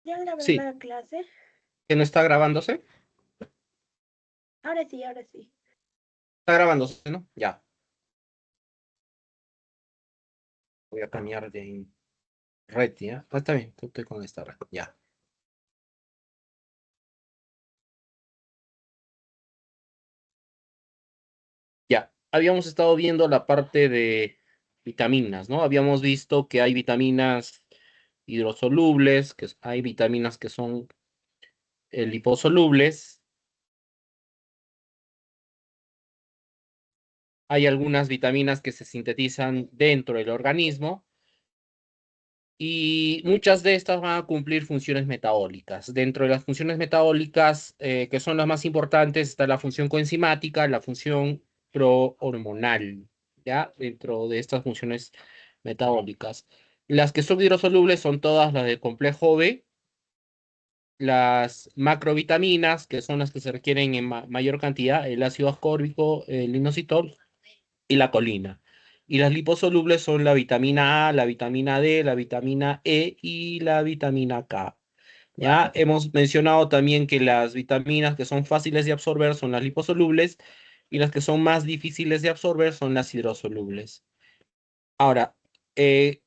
¿Ya grabé Sí, la clase? ¿que no está grabándose? Ahora sí, ahora sí. Está grabándose, ¿no? Ya. Voy a cambiar de red, ¿ya? Ah, está bien, estoy con esta red, ya. Ya. Habíamos estado viendo la parte de vitaminas, ¿no? Habíamos visto que hay vitaminas hidrosolubles, hay vitaminas que son liposolubles, hay algunas vitaminas que se sintetizan dentro del organismo y muchas de estas van a cumplir funciones metabólicas. Dentro de las funciones metabólicas, que son las más importantes, está la función coenzimática, la función prohormonal, ¿ya? Dentro de estas funciones metabólicas. Las que son hidrosolubles son todas las del complejo B, las macrovitaminas, que son las que se requieren en mayor cantidad, el ácido ascórbico, el inositol y la colina. Y las liposolubles son la vitamina A, la vitamina D, la vitamina E y la vitamina K. Ya hemos mencionado también que las vitaminas que son fáciles de absorber son las liposolubles y las que son más difíciles de absorber son las hidrosolubles. Ahora, eh,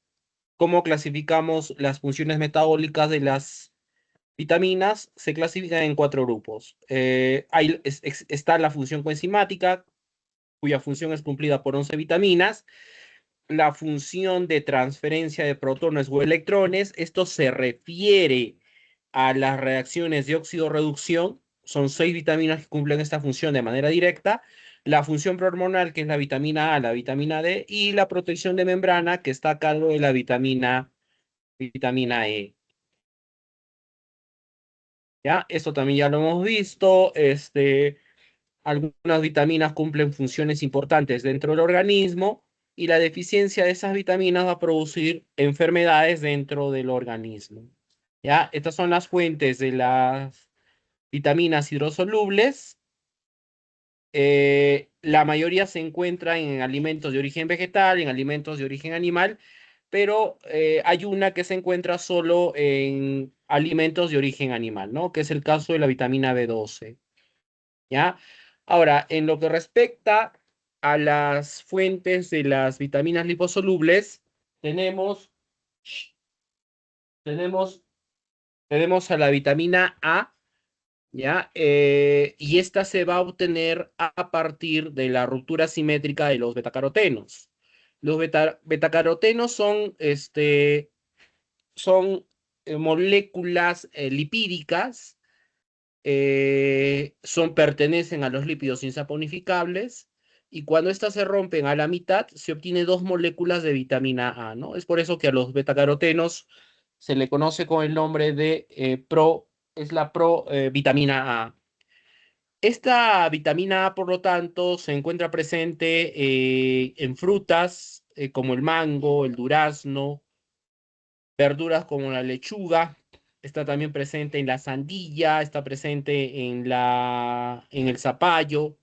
¿cómo clasificamos las funciones metabólicas de las vitaminas? Se clasifican en cuatro grupos. Está la función coenzimática, cuya función es cumplida por 11 vitaminas. La función de transferencia de protones o electrones. Esto se refiere a las reacciones de óxido-reducción. Son 6 vitaminas que cumplen esta función de manera directa. La función prohormonal, que es la vitamina A, la vitamina D, y la protección de membrana, que está a cargo de la vitamina E. ¿Ya? Esto también ya lo hemos visto. Algunas vitaminas cumplen funciones importantes dentro del organismo y la deficiencia de esas vitaminas va a producir enfermedades dentro del organismo. ¿Ya? Estas son las fuentes de las vitaminas hidrosolubles. La mayoría se encuentra en alimentos de origen vegetal, en alimentos de origen animal, pero hay una que se encuentra solo en alimentos de origen animal, ¿no? Que es el caso de la vitamina B12. ¿Ya? Ahora, en lo que respecta a las fuentes de las vitaminas liposolubles, tenemos, tenemos, tenemos a la vitamina A, ¿ya? Y esta se va a obtener a partir de la ruptura simétrica de los betacarotenos. Los betacarotenos son moléculas lipídicas, pertenecen a los lípidos insaponificables y cuando éstas se rompen a la mitad se obtiene dos moléculas de vitamina A, ¿no? Es por eso que a los betacarotenos se le conoce con el nombre de es la vitamina A. Esta vitamina A, por lo tanto, se encuentra presente en frutas como el mango, el durazno, verduras como la lechuga, está también presente en la sandía, está presente en el zapallo,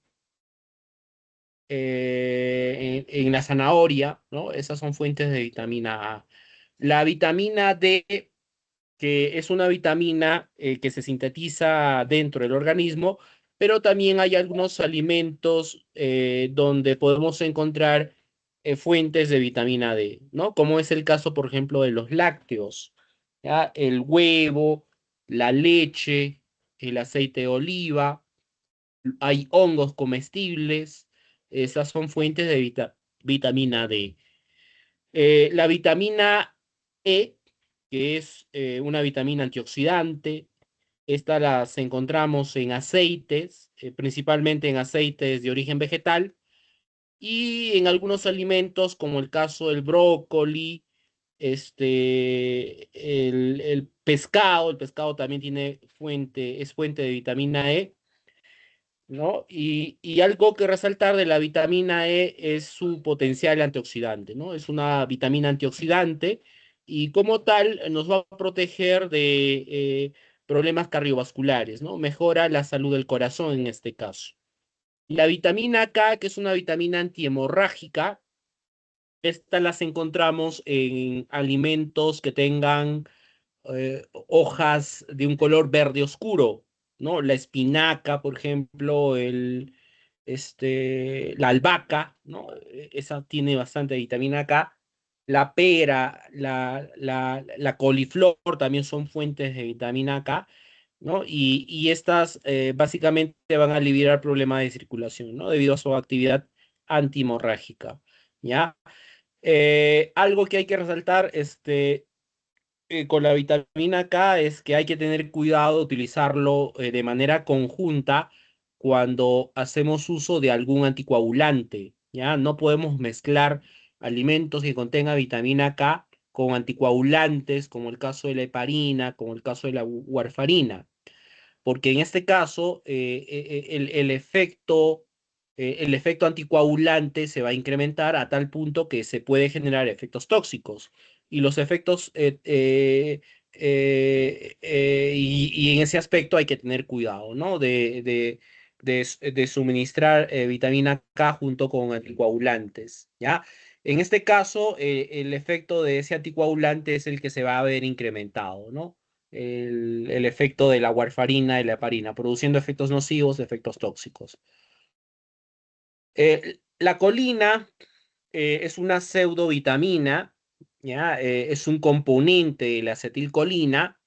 en la zanahoria, ¿no? Esas son fuentes de vitamina A. La vitamina D, que es una vitamina que se sintetiza dentro del organismo, pero también hay algunos alimentos donde podemos encontrar fuentes de vitamina D, ¿no? Como es el caso, por ejemplo, de los lácteos, ¿ya? El huevo, la leche, el aceite de oliva, hay hongos comestibles, esas son fuentes de vitamina D. La vitamina E, que es una vitamina antioxidante. Estas las encontramos en aceites, principalmente en aceites de origen vegetal y en algunos alimentos como el caso del brócoli, el pescado también es fuente de vitamina E, ¿no? Y algo que resaltar de la vitamina E es su potencial antioxidante, ¿no? Es una vitamina antioxidante y como tal nos va a proteger de problemas cardiovasculares, ¿no? Mejora la salud del corazón en este caso. La vitamina K, que es una vitamina antihemorrágica, estas las encontramos en alimentos que tengan hojas de un color verde oscuro, ¿no? La espinaca, por ejemplo, la albahaca, ¿no? Esa tiene bastante vitamina K. La pera, la coliflor también son fuentes de vitamina K, ¿no? Y estas básicamente van a aliviar problemas de circulación, ¿no? Debido a su actividad antimorrágica, ¿ya? Algo que hay que resaltar, con la vitamina K es que hay que tener cuidado de utilizarlo de manera conjunta cuando hacemos uso de algún anticoagulante, ¿ya? No podemos mezclar alimentos que contengan vitamina K con anticoagulantes, como el caso de la heparina, como el caso de la warfarina, porque en este caso el efecto anticoagulante se va a incrementar a tal punto que se puede generar efectos tóxicos. Y los efectos, y en ese aspecto hay que tener cuidado, ¿no? De suministrar vitamina K junto con anticoagulantes, ¿ya? En este caso, el efecto de ese anticoagulante es el que se va a ver incrementado, ¿no? El efecto de la warfarina y la heparina, produciendo efectos nocivos, efectos tóxicos. La colina es una pseudovitamina, ¿ya? Es un componente de la acetilcolina,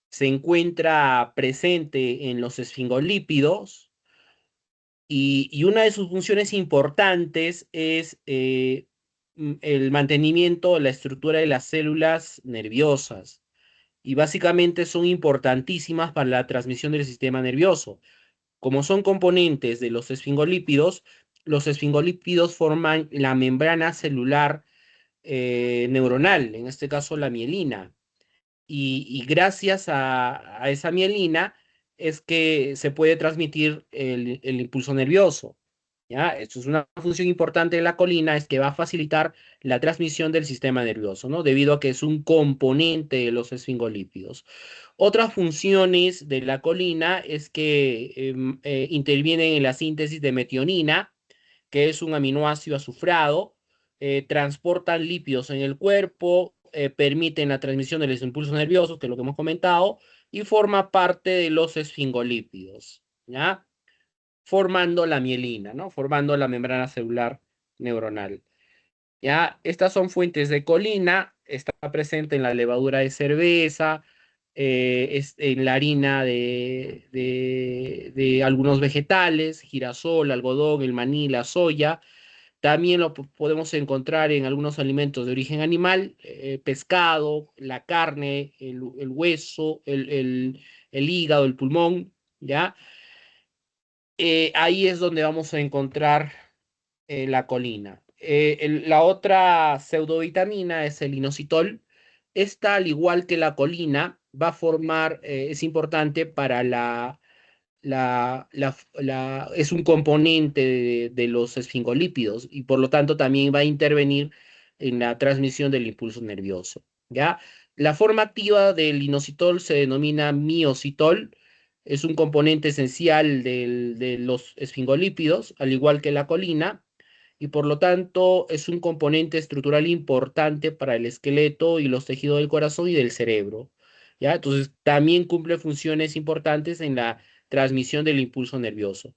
se encuentra presente en los esfingolípidos y una de sus funciones importantes es el mantenimiento de la estructura de las células nerviosas y básicamente son importantísimas para la transmisión del sistema nervioso. Como son componentes de los esfingolípidos forman la membrana celular neuronal, en este caso la mielina. Y gracias a esa mielina es que se puede transmitir el impulso nervioso. ¿Ya? Esto es una función importante de la colina, es que va a facilitar la transmisión del sistema nervioso, ¿no? Debido a que es un componente de los esfingolípidos. Otras funciones de la colina es que intervienen en la síntesis de metionina, que es un aminoácido azufrado, transportan lípidos en el cuerpo, permiten la transmisión de los impulsos nerviosos, que es lo que hemos comentado, y forma parte de los esfingolípidos, ¿ya? Formando la mielina, ¿no? Formando la membrana celular neuronal. ¿Ya? Estas son fuentes de colina, está presente en la levadura de cerveza, en la harina de algunos vegetales, girasol, algodón, el maní, la soya. También lo podemos encontrar en algunos alimentos de origen animal, pescado, la carne, el hueso, el hígado, el pulmón, ¿ya? Ahí es donde vamos a encontrar la colina. La otra pseudovitamina es el inositol. Esta, al igual que la colina, va a formar, es importante para es un componente de los esfingolípidos y por lo tanto también va a intervenir en la transmisión del impulso nervioso, ¿ya? La forma activa del inositol se denomina miositol, es un componente esencial de los esfingolípidos, al igual que la colina, y por lo tanto es un componente estructural importante para el esqueleto y los tejidos del corazón y del cerebro, ¿ya? Entonces también cumple funciones importantes en la transmisión del impulso nervioso.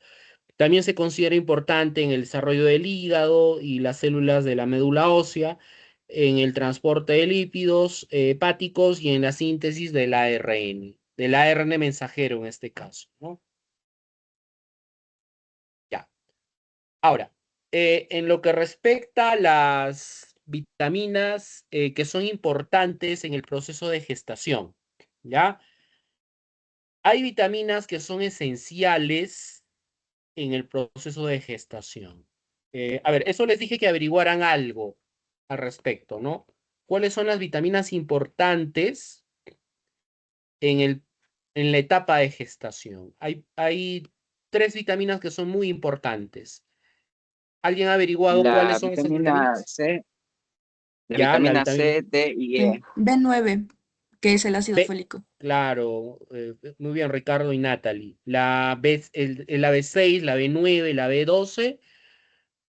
También se considera importante en el desarrollo del hígado y las células de la médula ósea, en el transporte de lípidos hepáticos y en la síntesis del ARN mensajero en este caso, ¿no? Ya. Ahora, en lo que respecta a las vitaminas que son importantes en el proceso de gestación, ¿ya? Hay vitaminas que son esenciales en el proceso de gestación. A ver, eso les dije que averiguaran algo al respecto, ¿no? ¿Cuáles son las vitaminas importantes en en la etapa de gestación? Hay tres vitaminas que son muy importantes. ¿Alguien ha averiguado La cuáles son esas vitamina vitaminas? C, la Ya, la vitamina vitamina C, D y E. B9, que es el ácido B, fólico. claro, muy bien, Ricardo y Natalie. La B6, la B9, la B12.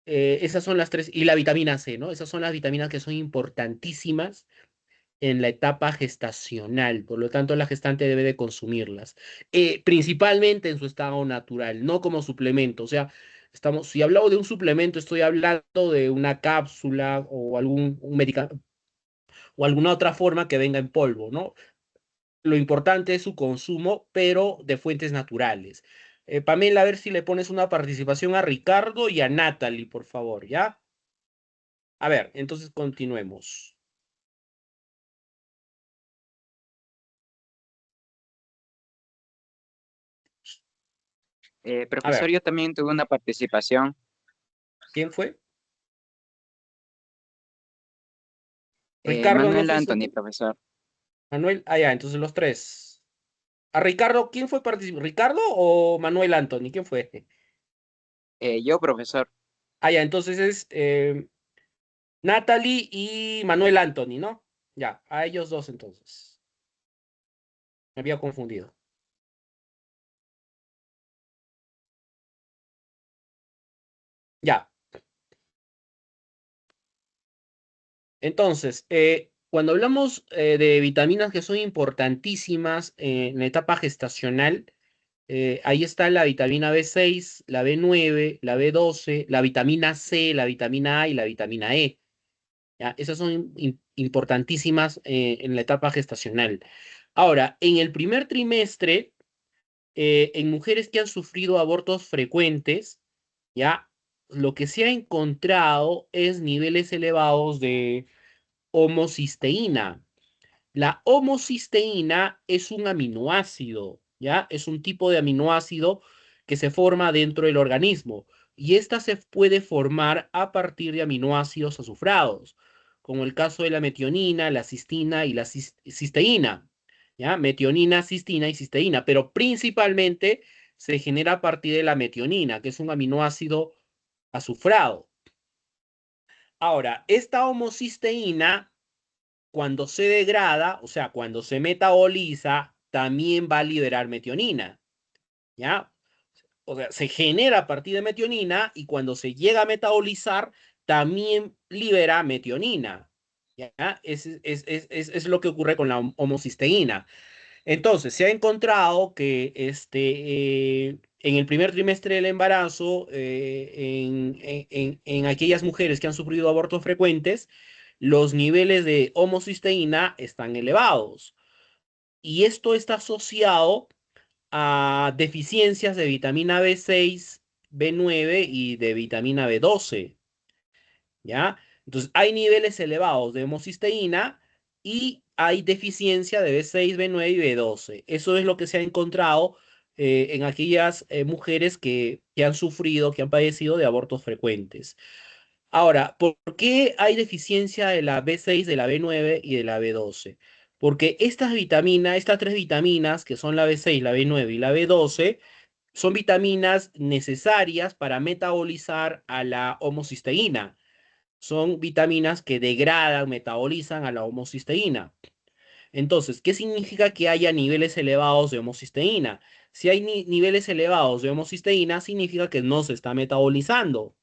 Esas son las tres, y la vitamina C, ¿no? Esas son las vitaminas que son importantísimas en la etapa gestacional, por lo tanto la gestante debe de consumirlas, principalmente en su estado natural, no como suplemento. O sea, si hablo de un suplemento, estoy hablando de una cápsula o algún un medicamento o alguna otra forma que venga en polvo, ¿no? Lo importante es su consumo, pero de fuentes naturales. Pamela, a ver si le pones una participación a Ricardo y a Natalie, por favor, ¿ya? A ver, entonces continuemos. A Profesor, ver, yo también tuve una participación. ¿quién fue? Ricardo, no Manuel sé si... Anthony, profesor. Manuel, ah, ya, entonces los tres. A Ricardo, ¿quién fue participante? ¿Ricardo o Manuel Anthony? ¿Quién fue? Yo, profesor. Ah, ya, entonces es Natalie y Manuel Anthony, ¿no? Ya, a ellos dos entonces. Me había confundido. Ya, entonces, cuando hablamos de vitaminas que son importantísimas en la etapa gestacional, ahí está la vitamina B6, la B9, la B12, la vitamina C, la vitamina A y la vitamina E. ¿Ya? Esas son importantísimas en la etapa gestacional. Ahora, en el primer trimestre, en mujeres que han sufrido abortos frecuentes, ya lo que se ha encontrado es niveles elevados de homocisteína. La homocisteína es un aminoácido, ¿ya? Es un tipo de aminoácido que se forma dentro del organismo y esta se puede formar a partir de aminoácidos azufrados, como el caso de la metionina, la cistina y la cisteína, ¿ya? Metionina, cistina y cisteína, pero principalmente se genera a partir de la metionina, que es un aminoácido azufrado. Ahora, esta homocisteína cuando se degrada, o sea, cuando se metaboliza, también va a liberar metionina, ¿ya? O sea, se genera a partir de metionina y cuando se llega a metabolizar, también libera metionina, ¿ya? Es lo que ocurre con la homocisteína. Entonces, se ha encontrado que en el primer trimestre del embarazo, en aquellas mujeres que han sufrido abortos frecuentes, los niveles de homocisteína están elevados. Y esto está asociado a deficiencias de vitamina B6, B9 y de vitamina B12. ¿Ya? Entonces, hay niveles elevados de homocisteína y hay deficiencia de B6, B9 y B12. Eso es lo que se ha encontrado en aquellas mujeres que han sufrido, que han padecido de abortos frecuentes. Ahora, ¿por qué hay deficiencia de la B6, de la B9 y de la B12? Porque estas vitaminas, estas tres vitaminas, que son la B6, la B9 y la B12, son vitaminas necesarias para metabolizar a la homocisteína. Son vitaminas que degradan, metabolizan a la homocisteína. Entonces, ¿qué significa que haya niveles elevados de homocisteína? Si hay niveles elevados de homocisteína, significa que no se está metabolizando.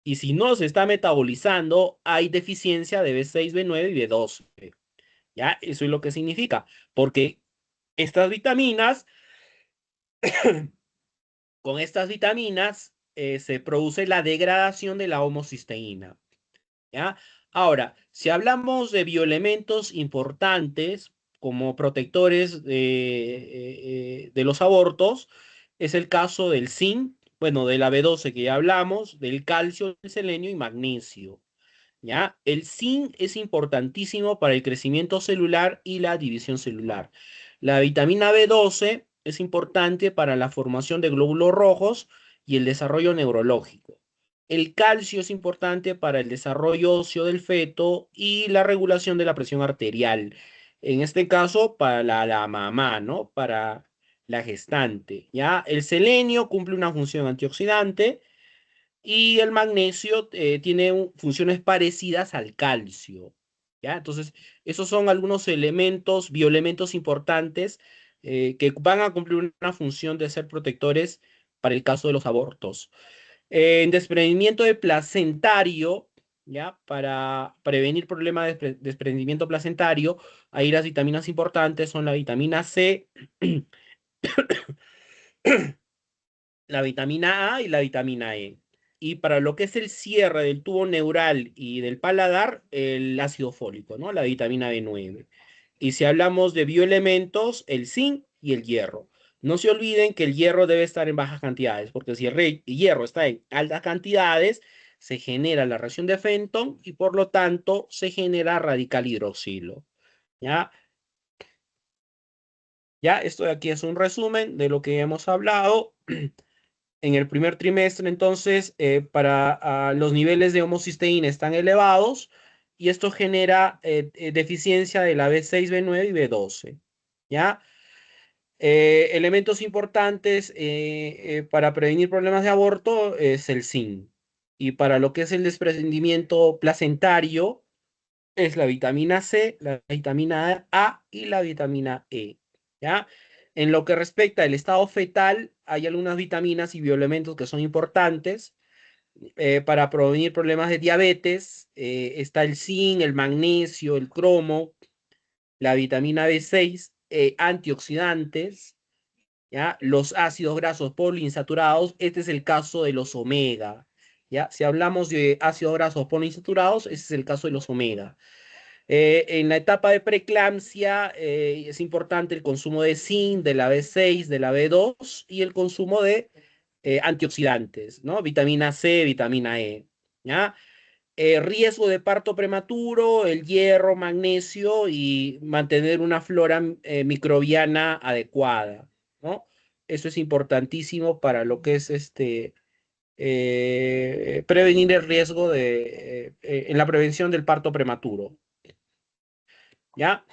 Y si no se está metabolizando, hay deficiencia de B6, B9 y B12. ¿Ya? Eso es lo que significa. Porque estas vitaminas, con estas vitaminas, se produce la degradación de la homocisteína. ¿Ya? Ahora, si hablamos de bioelementos importantes como protectores de los abortos, es el caso del zinc, bueno, de la B12 que ya hablamos, del calcio, el selenio y magnesio. ¿Ya? El zinc es importantísimo para el crecimiento celular y la división celular. La vitamina B12 es importante para la formación de glóbulos rojos y el desarrollo neurológico. El calcio es importante para el desarrollo óseo del feto y la regulación de la presión arterial. En este caso, para la mamá, ¿no? Para la gestante, ¿ya? El selenio cumple una función antioxidante y el magnesio tiene funciones parecidas al calcio, ¿ya? Entonces, esos son algunos elementos, bioelementos importantes que van a cumplir una función de ser protectores para el caso de los abortos. En desprendimiento de placentario, ¿ya? Para prevenir problemas de desprendimiento placentario, ahí las vitaminas importantes son la vitamina C, la vitamina A y la vitamina E. Y para lo que es el cierre del tubo neural y del paladar, el ácido fólico, ¿no? La vitamina B9. Y si hablamos de bioelementos, el zinc y el hierro. No se olviden que el hierro debe estar en bajas cantidades, porque si el hierro está en altas cantidades, se genera la reacción de Fenton y por lo tanto se genera radical hidroxilo. ¿Ya? Ya, esto de aquí es un resumen de lo que hemos hablado. En el primer trimestre, entonces, para los niveles de homocisteína están elevados y esto genera deficiencia de la B6, B9 y B12. ¿Ya? Elementos importantes para prevenir problemas de aborto es el zinc. Y para lo que es el desprendimiento placentario es la vitamina C, la vitamina A y la vitamina E. ¿Ya? En lo que respecta al estado fetal, hay algunas vitaminas y bioelementos que son importantes para prevenir problemas de diabetes. Está el zinc, el magnesio, el cromo, la vitamina B6, antioxidantes, ¿ya? Los ácidos grasos poliinsaturados, este es el caso de los omega, ¿ya? Si hablamos de ácidos grasos poliinsaturados, ese es el caso de los omega. En la etapa de preeclampsia es importante el consumo de zinc, de la B6, de la B2 y el consumo de antioxidantes, ¿no? Vitamina C, vitamina E, ¿ya? Riesgo de parto prematuro, el hierro, magnesio y mantener una flora microbiana adecuada, ¿no? Eso es importantísimo para lo que es prevenir el riesgo en la prevención del parto prematuro, ¿ya?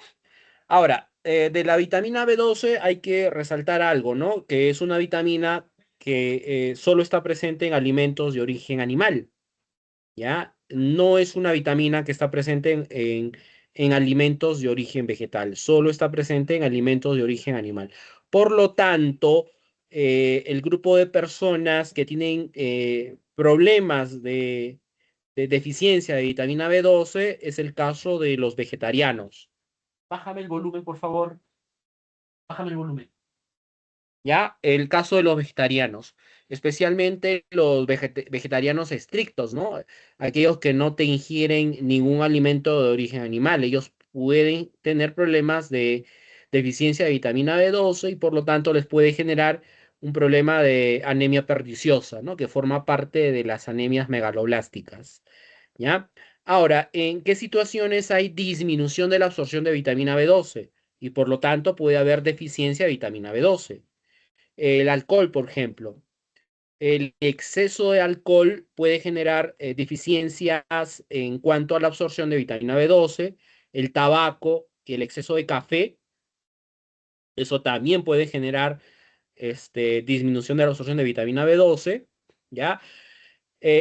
Ahora, de la vitamina B12 hay que resaltar algo, ¿no? Que es una vitamina que solo está presente en alimentos de origen animal. ¿Ya? No es una vitamina que está presente en alimentos de origen vegetal, solo está presente en alimentos de origen animal. Por lo tanto, el grupo de personas que tienen problemas de deficiencia de vitamina B12 es el caso de los vegetarianos. Bájame el volumen, por favor. Bájame el volumen. ¿Ya? El caso de los vegetarianos, especialmente los vegetarianos estrictos, ¿no? Aquellos que no te ingieren ningún alimento de origen animal, ellos pueden tener problemas de deficiencia de vitamina B12 y por lo tanto les puede generar un problema de anemia perniciosa, ¿no? Que forma parte de las anemias megaloblásticas, ¿ya? Ahora, ¿en qué situaciones hay disminución de la absorción de vitamina B12? Y por lo tanto puede haber deficiencia de vitamina B12. El alcohol, por ejemplo. El exceso de alcohol puede generar deficiencias en cuanto a la absorción de vitamina B12, el tabaco y el exceso de café. Eso también puede generar disminución de la absorción de vitamina B12, ¿ya?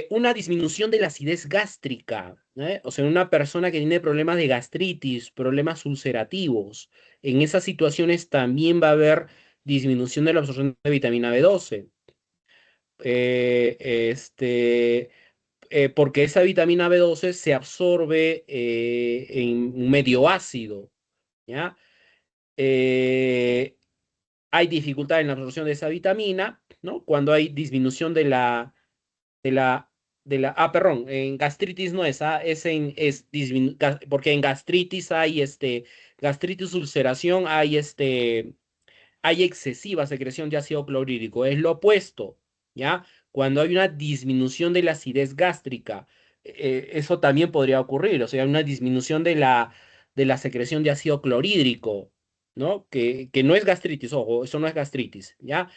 Una disminución de la acidez gástrica, ¿eh? O sea, una persona que tiene problemas de gastritis, problemas ulcerativos, en esas situaciones también va a haber disminución de la absorción de vitamina B12. eh, este, Porque esa vitamina B12 se absorbe en un medio ácido, ¿ya? Eh, Hay dificultad en la absorción de esa vitamina, ¿no? Cuando hay disminución de la, perdón, en gastritis no es, porque en gastritis hay gastritis ulceración, hay excesiva secreción de ácido clorhídrico, es lo opuesto, ¿ya? Cuando hay una disminución de la acidez gástrica, eso también podría ocurrir, o sea, una disminución de la secreción de ácido clorhídrico, ¿no? Que no es gastritis, ojo, eso no es gastritis, ¿ya?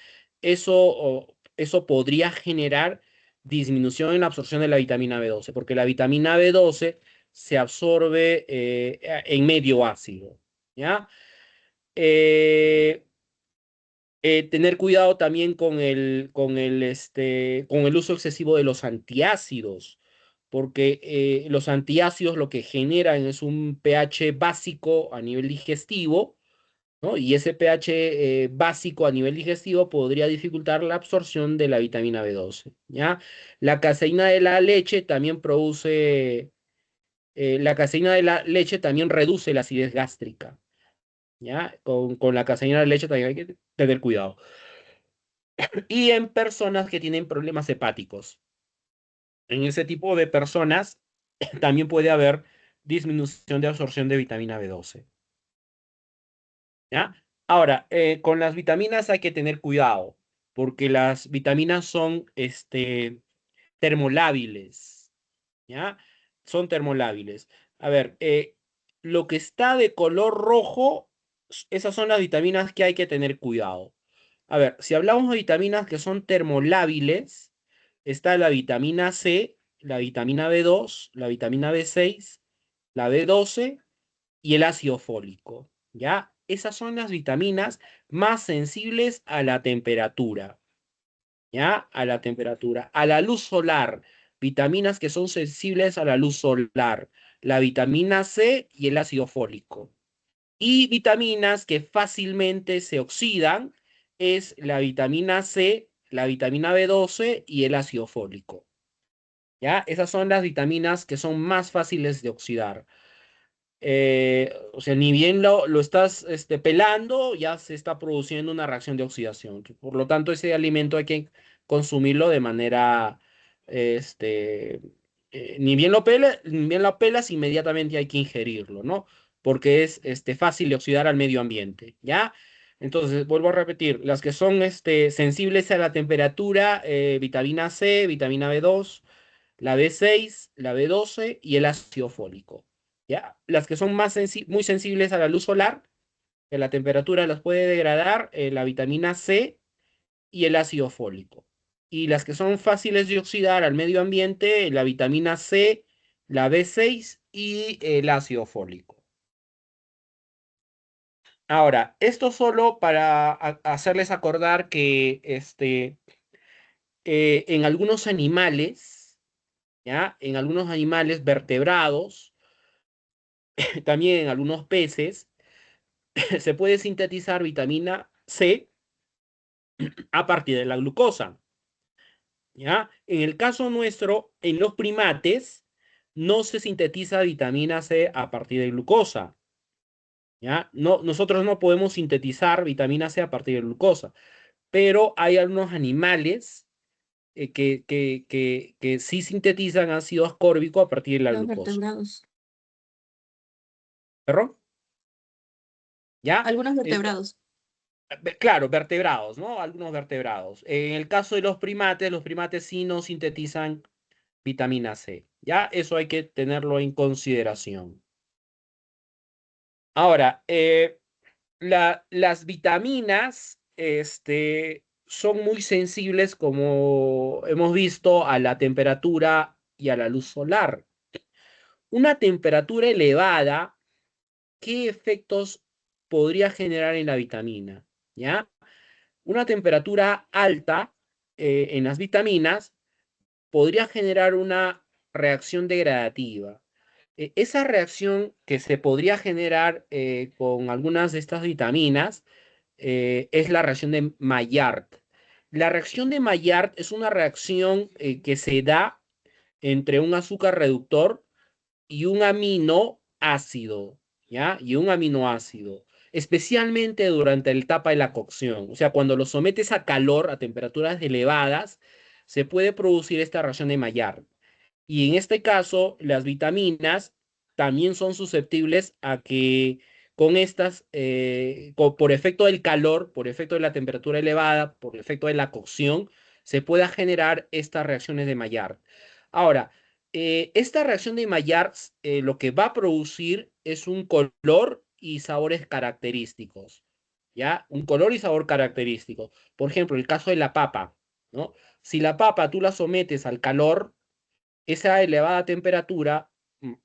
Eso podría generar disminución en la absorción de la vitamina B12, porque la vitamina B12 se absorbe en medio ácido, ¿ya? Eh, Tener cuidado también con el uso excesivo de los antiácidos, porque los antiácidos lo que generan es un pH básico a nivel digestivo ¿no? Y ese pH básico a nivel digestivo podría dificultar la absorción de la vitamina B12, ¿ya? La caseína de la leche también produce, la caseína de la leche también reduce la acidez gástrica, ¿ya? Con la caseína de la leche también hay que tener cuidado. Y en personas que tienen problemas hepáticos, en ese tipo de personas también puede haber disminución de absorción de vitamina B12, ¿ya? Ahora, con las vitaminas hay que tener cuidado, porque las vitaminas son termolábiles, ¿ya? Son termolábiles. A ver, lo que está de color rojo, esas son las vitaminas que hay que tener cuidado. A ver, si hablamos de vitaminas que son termolábiles, está la vitamina C, la vitamina B2, la vitamina B6, la B12 y el ácido fólico, ¿ya? Esas son las vitaminas más sensibles a la temperatura, ¿ya? A la temperatura, a la luz solar, vitaminas que son sensibles a la luz solar, la vitamina C y el ácido fólico. Y vitaminas que fácilmente se oxidan es la vitamina C, la vitamina B12 y el ácido fólico, ¿ya? Esas son las vitaminas que son más fáciles de oxidar. O sea, ni bien lo estás pelando, ya se está produciendo una reacción de oxidación. Por lo tanto, ese alimento hay que consumirlo de manera, este, ni bien lo pelas, inmediatamente hay que ingerirlo, ¿no? Porque es fácil de oxidar al medio ambiente, ¿ya? Entonces, vuelvo a repetir, las que son sensibles a la temperatura, vitamina C, vitamina B2, la B6, la B12 y el ácido fólico. ¿Ya? Las que son muy sensibles a la luz solar, que la temperatura las puede degradar, la vitamina C y el ácido fólico. Y las que son fáciles de oxidar al medio ambiente, la vitamina C, la B6 y el ácido fólico. Ahora, esto solo para hacerles acordar que en algunos animales, ¿ya? En algunos animales vertebrados, también en algunos peces, se puede sintetizar vitamina C a partir de la glucosa, ¿ya? En el caso nuestro, en los primates, no se sintetiza vitamina C a partir de glucosa, ¿ya? No, nosotros no podemos sintetizar vitamina C a partir de glucosa, pero hay algunos animales que sí sintetizan ácido ascórbico a partir de la Los glucosa. vertebrados. ¿Perro? ¿Ya? Algunos Ento- vertebrados. Claro, vertebrados, ¿no? Algunos vertebrados. En el caso de los primates sí no sintetizan vitamina C. Ya, eso hay que tenerlo en consideración. Ahora, las vitaminas, son muy sensibles, como hemos visto, a la temperatura y a la luz solar. Una temperatura elevada, ¿qué efectos podría generar en la vitamina? ¿Ya? Una temperatura alta en las vitaminas podría generar una reacción degradativa. Esa reacción que se podría generar con algunas de estas vitaminas es la reacción de Maillard. La reacción de Maillard es una reacción que se da entre un azúcar reductor y un aminoácido, ¿ya? Y un aminoácido, especialmente durante la etapa de la cocción. O sea, cuando lo sometes a calor, a temperaturas elevadas, se puede producir esta reacción de Maillard. Y en este caso, las vitaminas también son susceptibles a que con estas, por efecto del calor, por efecto de la temperatura elevada, por efecto de la cocción, se pueda generar estas reacciones de Maillard. Ahora, esta reacción de Maillard lo que va a producir es un color y sabores característicos, ¿ya? Un color y sabor característico. Por ejemplo, el caso de la papa, ¿no? Si la papa tú la sometes al calor, esa elevada temperatura,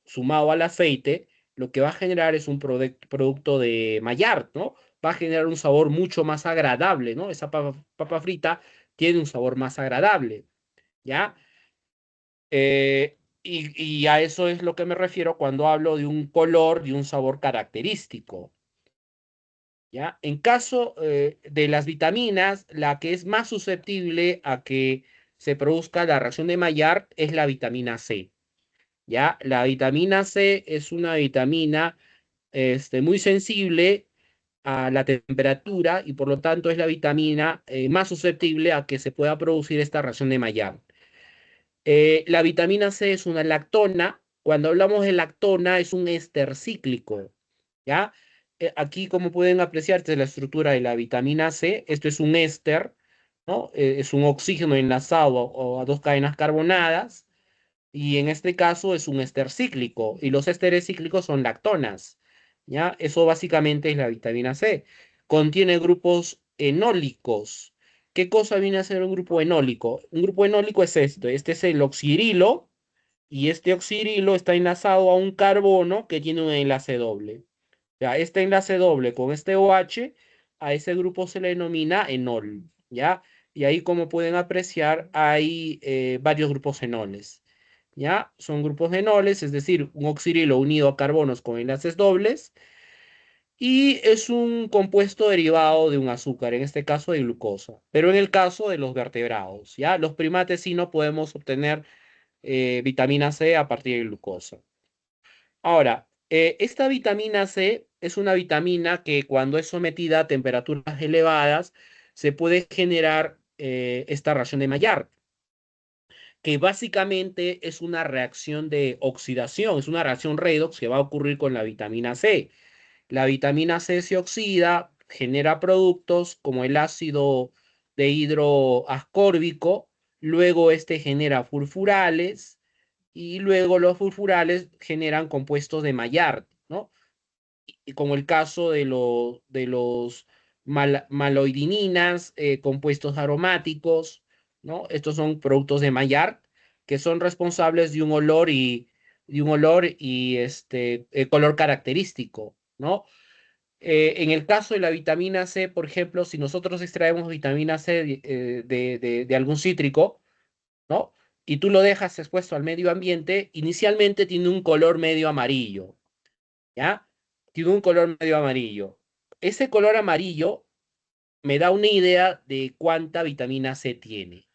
sumado al aceite, lo que va a generar es un producto de Maillard, ¿no? Va a generar un sabor mucho más agradable, ¿no? Esa papa frita tiene un sabor más agradable, ¿ya? Y a eso es lo que me refiero cuando hablo de un color y un sabor característico, ¿ya? En caso de las vitaminas, la que es más susceptible a que se produzca la reacción de Maillard es la vitamina C, ¿ya? La vitamina C es una vitamina muy sensible a la temperatura y por lo tanto es la vitamina más susceptible a que se pueda producir esta reacción de Maillard. La vitamina C es una lactona. Cuando hablamos de lactona es un éster cíclico, ¿ya? Aquí, como pueden apreciarse la estructura de la vitamina C, esto es un éster, ¿no? Es un oxígeno enlazado a dos cadenas carbonadas y en este caso es un éster cíclico y los ésteres cíclicos son lactonas, ¿ya? Eso básicamente es la vitamina C. Contiene grupos enólicos. ¿Qué cosa viene a ser un grupo enólico? Un grupo enólico es esto. Este es el oxirilo y este oxirilo está enlazado a un carbono que tiene un enlace doble. Ya, este enlace doble con este OH, a ese grupo se le denomina enol, ¿ya? Y ahí, como pueden apreciar, hay varios grupos enoles, ¿ya? Son grupos enoles, es decir, un oxirilo unido a carbonos con enlaces dobles, y es un compuesto derivado de un azúcar, en este caso de glucosa, pero en el caso de los vertebrados, ¿ya? Los primates sí no podemos obtener vitamina C a partir de glucosa. Ahora, esta vitamina C es una vitamina que cuando es sometida a temperaturas elevadas se puede generar esta reacción de Maillard, que básicamente es una reacción de oxidación, es una reacción redox que va a ocurrir con la vitamina C. La vitamina C se oxida, genera productos como el ácido de hidroascórbico, luego este genera furfurales y luego los furfurales generan compuestos de Maillard, ¿no? Y como el caso de los maloidininas, compuestos aromáticos, ¿no? Estos son productos de Maillard que son responsables de un olor y color característico, ¿no? En el caso de la vitamina C, por ejemplo, si nosotros extraemos vitamina C de algún cítrico, ¿no? Y tú lo dejas expuesto al medio ambiente, inicialmente tiene un color medio amarillo, ¿ya? Tiene un color medio amarillo. Ese color amarillo me da una idea de cuánta vitamina C tiene.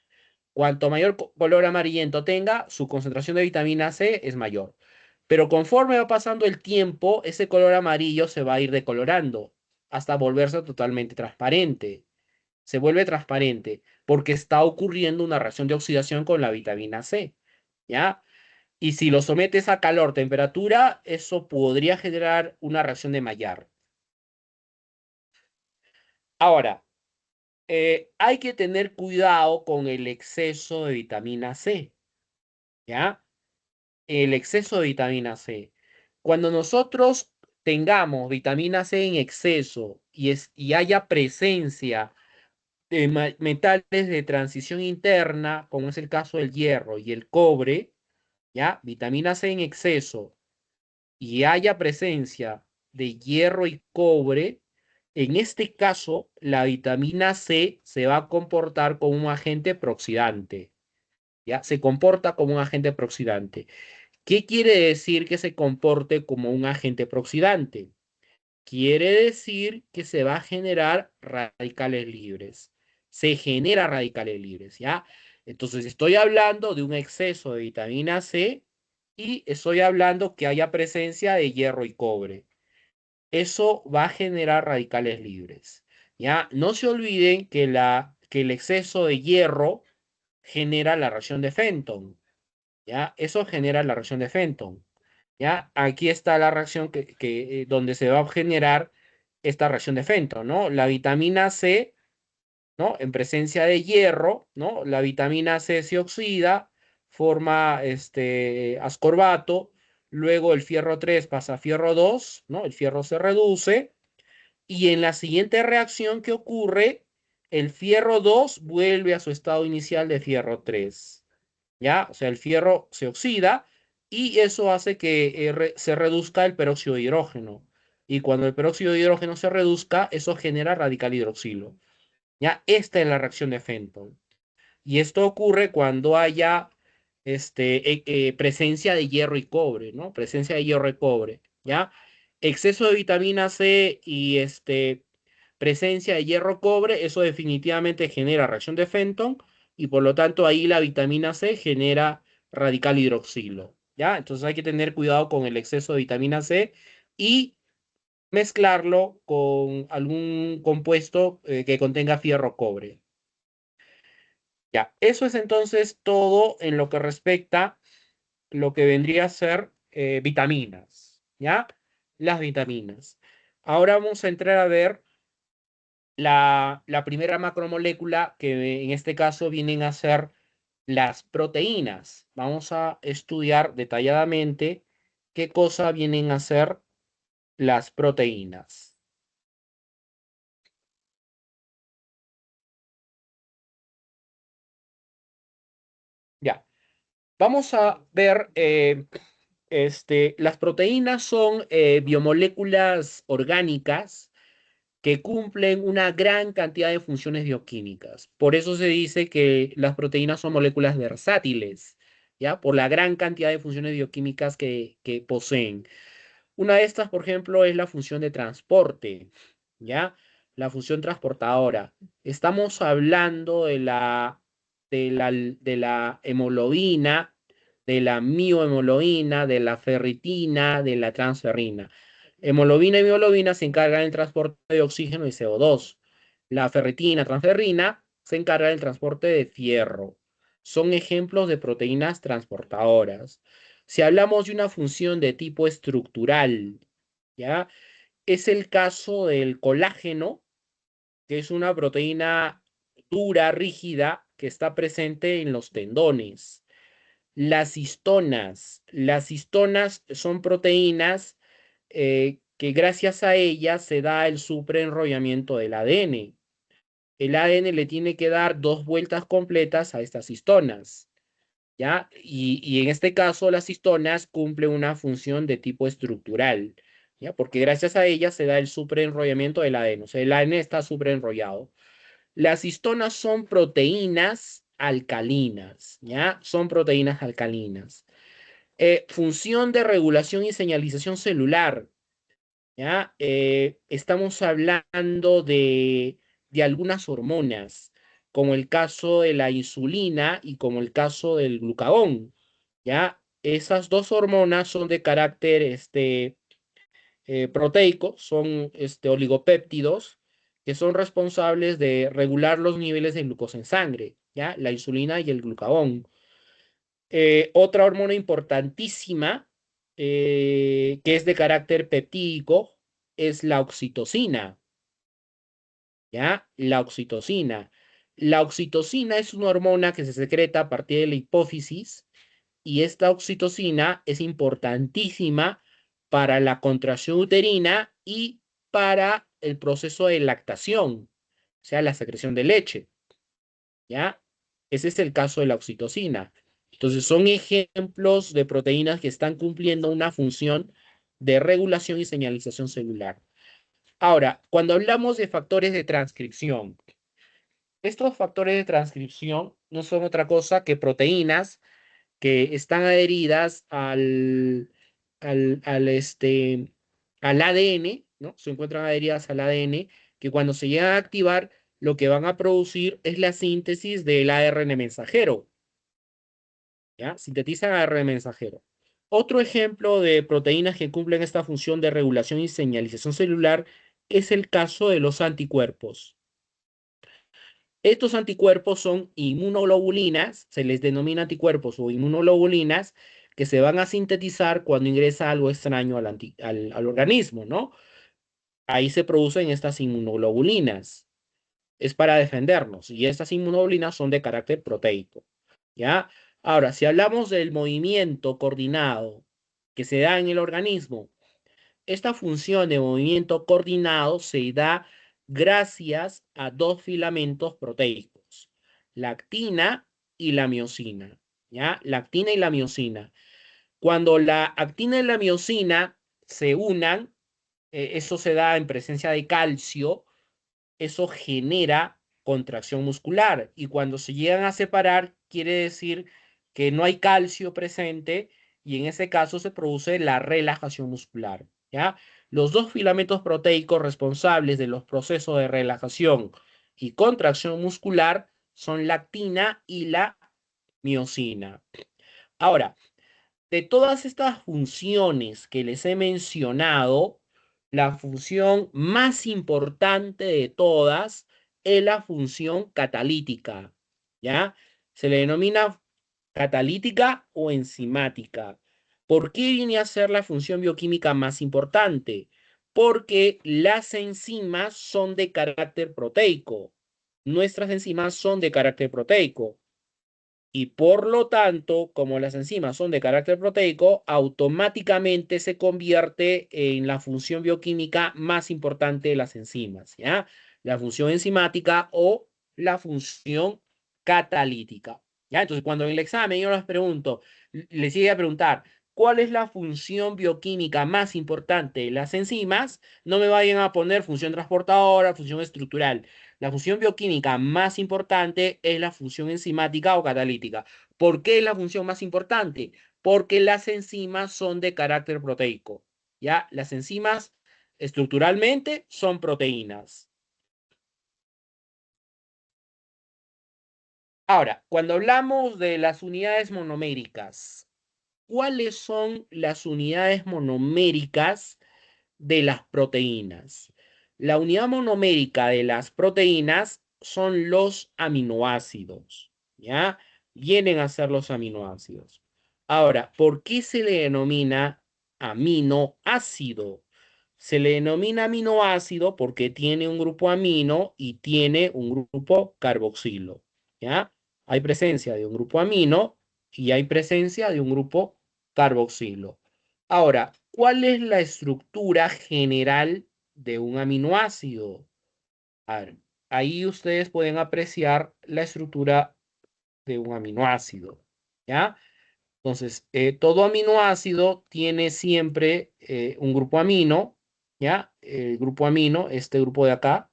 Cuanto mayor color amarillento tenga, su concentración de vitamina C es mayor. Pero conforme va pasando el tiempo, ese color amarillo se va a ir decolorando hasta volverse totalmente transparente. Se vuelve transparente porque está ocurriendo una reacción de oxidación con la vitamina C, ¿ya? Y si lo sometes a calor, temperatura, eso podría generar una reacción de Maillard. Ahora, hay que tener cuidado con el exceso de vitamina C, ¿ya? El exceso de vitamina C. Cuando nosotros tengamos vitamina C en exceso y haya presencia de metales de transición interna, como es el caso del hierro y el cobre, ¿ya? Vitamina C en exceso y haya presencia de hierro y cobre, en este caso la vitamina C se va a comportar como un agente proxidante, ¿ya? Se comporta como un agente proxidante. ¿Qué quiere decir que se comporte como un agente proxidante? Quiere decir que se va a generar radicales libres. Se genera radicales libres, ¿ya? Entonces estoy hablando de un exceso de vitamina C y estoy hablando que haya presencia de hierro y cobre. Eso va a generar radicales libres, ¿ya? No se olviden que el exceso de hierro genera la reacción de Fenton, ¿ya? Eso genera la reacción de Fenton. ¿Ya? Aquí está la reacción donde se va a generar esta reacción de Fenton, ¿no? La vitamina C, ¿no? En presencia de hierro, ¿no? La vitamina C se oxida, forma ascorbato, luego el fierro 3 pasa a fierro 2, ¿no? El fierro se reduce y en la siguiente reacción que ocurre, el fierro 2 vuelve a su estado inicial de fierro 3. ¿Ya? O sea, el fierro se oxida y eso hace que se reduzca el peróxido de hidrógeno. Y cuando el peróxido de hidrógeno se reduzca, eso genera radical hidroxilo. ¿Ya? Esta es la reacción de Fenton. Y esto ocurre cuando haya presencia de hierro y cobre, ¿no? Presencia de hierro y cobre, ¿ya? Exceso de vitamina C y presencia de hierro-cobre, eso definitivamente genera reacción de Fenton y por lo tanto ahí la vitamina C genera radical hidroxilo, ¿ya? Entonces hay que tener cuidado con el exceso de vitamina C y mezclarlo con algún compuesto que contenga fierro-cobre. Ya, eso es entonces todo en lo que respecta lo que vendría a ser vitaminas, ¿ya? Las vitaminas. Ahora vamos a entrar a ver la primera macromolécula, que en este caso vienen a ser las proteínas. Vamos a estudiar detalladamente qué cosa vienen a ser las proteínas. Ya, vamos a ver, las proteínas son biomoléculas orgánicas que cumplen una gran cantidad de funciones bioquímicas. Por eso se dice que las proteínas son moléculas versátiles, ¿ya? Por la gran cantidad de funciones bioquímicas que poseen. Una de estas, por ejemplo, es la función de transporte, ¿ya? La función transportadora. Estamos hablando de la hemoglobina, de la miohemoglobina, de la ferritina, de la transferrina. Hemoglobina y mioglobina se encargan del transporte de oxígeno y CO2. La ferritina, transferrina se encarga del transporte de fierro. Son ejemplos de proteínas transportadoras. Si hablamos de una función de tipo estructural, ¿ya? Es el caso del colágeno, que es una proteína dura, rígida, que está presente en los tendones. Las histonas son proteínas que gracias a ellas se da el supraenrollamiento del ADN. El ADN le tiene que dar 2 vueltas completas a estas histonas, ¿ya? Y en este caso, las histonas cumplen una función de tipo estructural, ¿ya? Porque gracias a ellas se da el supraenrollamiento del ADN, o sea, el ADN está supraenrollado. Las histonas son proteínas alcalinas, ¿ya? Son proteínas alcalinas. Función de regulación y señalización celular, ¿ya? Estamos hablando de algunas hormonas, como el caso de la insulina y como el caso del glucagón, ¿ya? Esas dos hormonas son de carácter proteico, son oligopéptidos que son responsables de regular los niveles de glucosa en sangre, ¿ya? La insulina y el glucagón. Otra hormona importantísima que es de carácter peptídico es la oxitocina, ¿ya? La oxitocina. La oxitocina es una hormona que se secreta a partir de la hipófisis y esta oxitocina es importantísima para la contracción uterina y para el proceso de lactación, o sea, la secreción de leche, ¿ya? Ese es el caso de la oxitocina. Entonces, son ejemplos de proteínas que están cumpliendo una función de regulación y señalización celular. Ahora, cuando hablamos de factores de transcripción, estos factores de transcripción no son otra cosa que proteínas que están adheridas al, al, este, al ADN, ¿no? Se encuentran adheridas al ADN, que cuando se llegan a activar, lo que van a producir es la síntesis del ARN mensajero, ¿ya? Sintetizan ARN mensajero. Otro ejemplo de proteínas que cumplen esta función de regulación y señalización celular es el caso de los anticuerpos. Estos anticuerpos son inmunoglobulinas, se les denomina anticuerpos o inmunoglobulinas, que se van a sintetizar cuando ingresa algo extraño al organismo, ¿no? Ahí se producen estas inmunoglobulinas. Es para defendernos y estas inmunoglobulinas son de carácter proteico, ¿ya? Ahora, si hablamos del movimiento coordinado que se da en el organismo, esta función de movimiento coordinado se da gracias a dos filamentos proteicos, la actina y la miosina, ¿ya? La actina y la miosina. Cuando la actina y la miosina se unan, eso se da en presencia de calcio, eso genera contracción muscular y cuando se llegan a separar, quiere decir que no hay calcio presente y en ese caso se produce la relajación muscular, ¿ya? Los dos filamentos proteicos responsables de los procesos de relajación y contracción muscular son la actina y la miosina. Ahora, de todas estas funciones que les he mencionado, la función más importante de todas es la función catalítica, ¿ya? Se le denomina catalítica o enzimática. ¿Por qué viene a ser la función bioquímica más importante? Porque las enzimas son de carácter proteico. Nuestras enzimas son de carácter proteico. Y por lo tanto, como las enzimas son de carácter proteico, automáticamente se convierte en la función bioquímica más importante de las enzimas, ¿ya? La función enzimática o la función catalítica, ¿ya? Entonces, cuando en el examen yo les pregunto, les llegue a preguntar, ¿cuál es la función bioquímica más importante de las enzimas? No me vayan a poner función transportadora, función estructural. La función bioquímica más importante es la función enzimática o catalítica. ¿Por qué es la función más importante? Porque las enzimas son de carácter proteico. ¿Ya? Las enzimas estructuralmente son proteínas. Ahora, cuando hablamos de las unidades monoméricas, ¿cuáles son las unidades monoméricas de las proteínas? La unidad monomérica de las proteínas son los aminoácidos, ¿ya? Vienen a ser los aminoácidos. Ahora, ¿por qué se le denomina aminoácido? Se le denomina aminoácido porque tiene un grupo amino y tiene un grupo carboxilo, ¿ya? Hay presencia de un grupo amino y hay presencia de un grupo carboxilo. Ahora, ¿cuál es la estructura general de un aminoácido? A ver, ahí ustedes pueden apreciar la estructura de un aminoácido, ¿ya? Entonces, todo aminoácido tiene siempre un grupo amino, ¿ya? El grupo amino, este grupo de acá,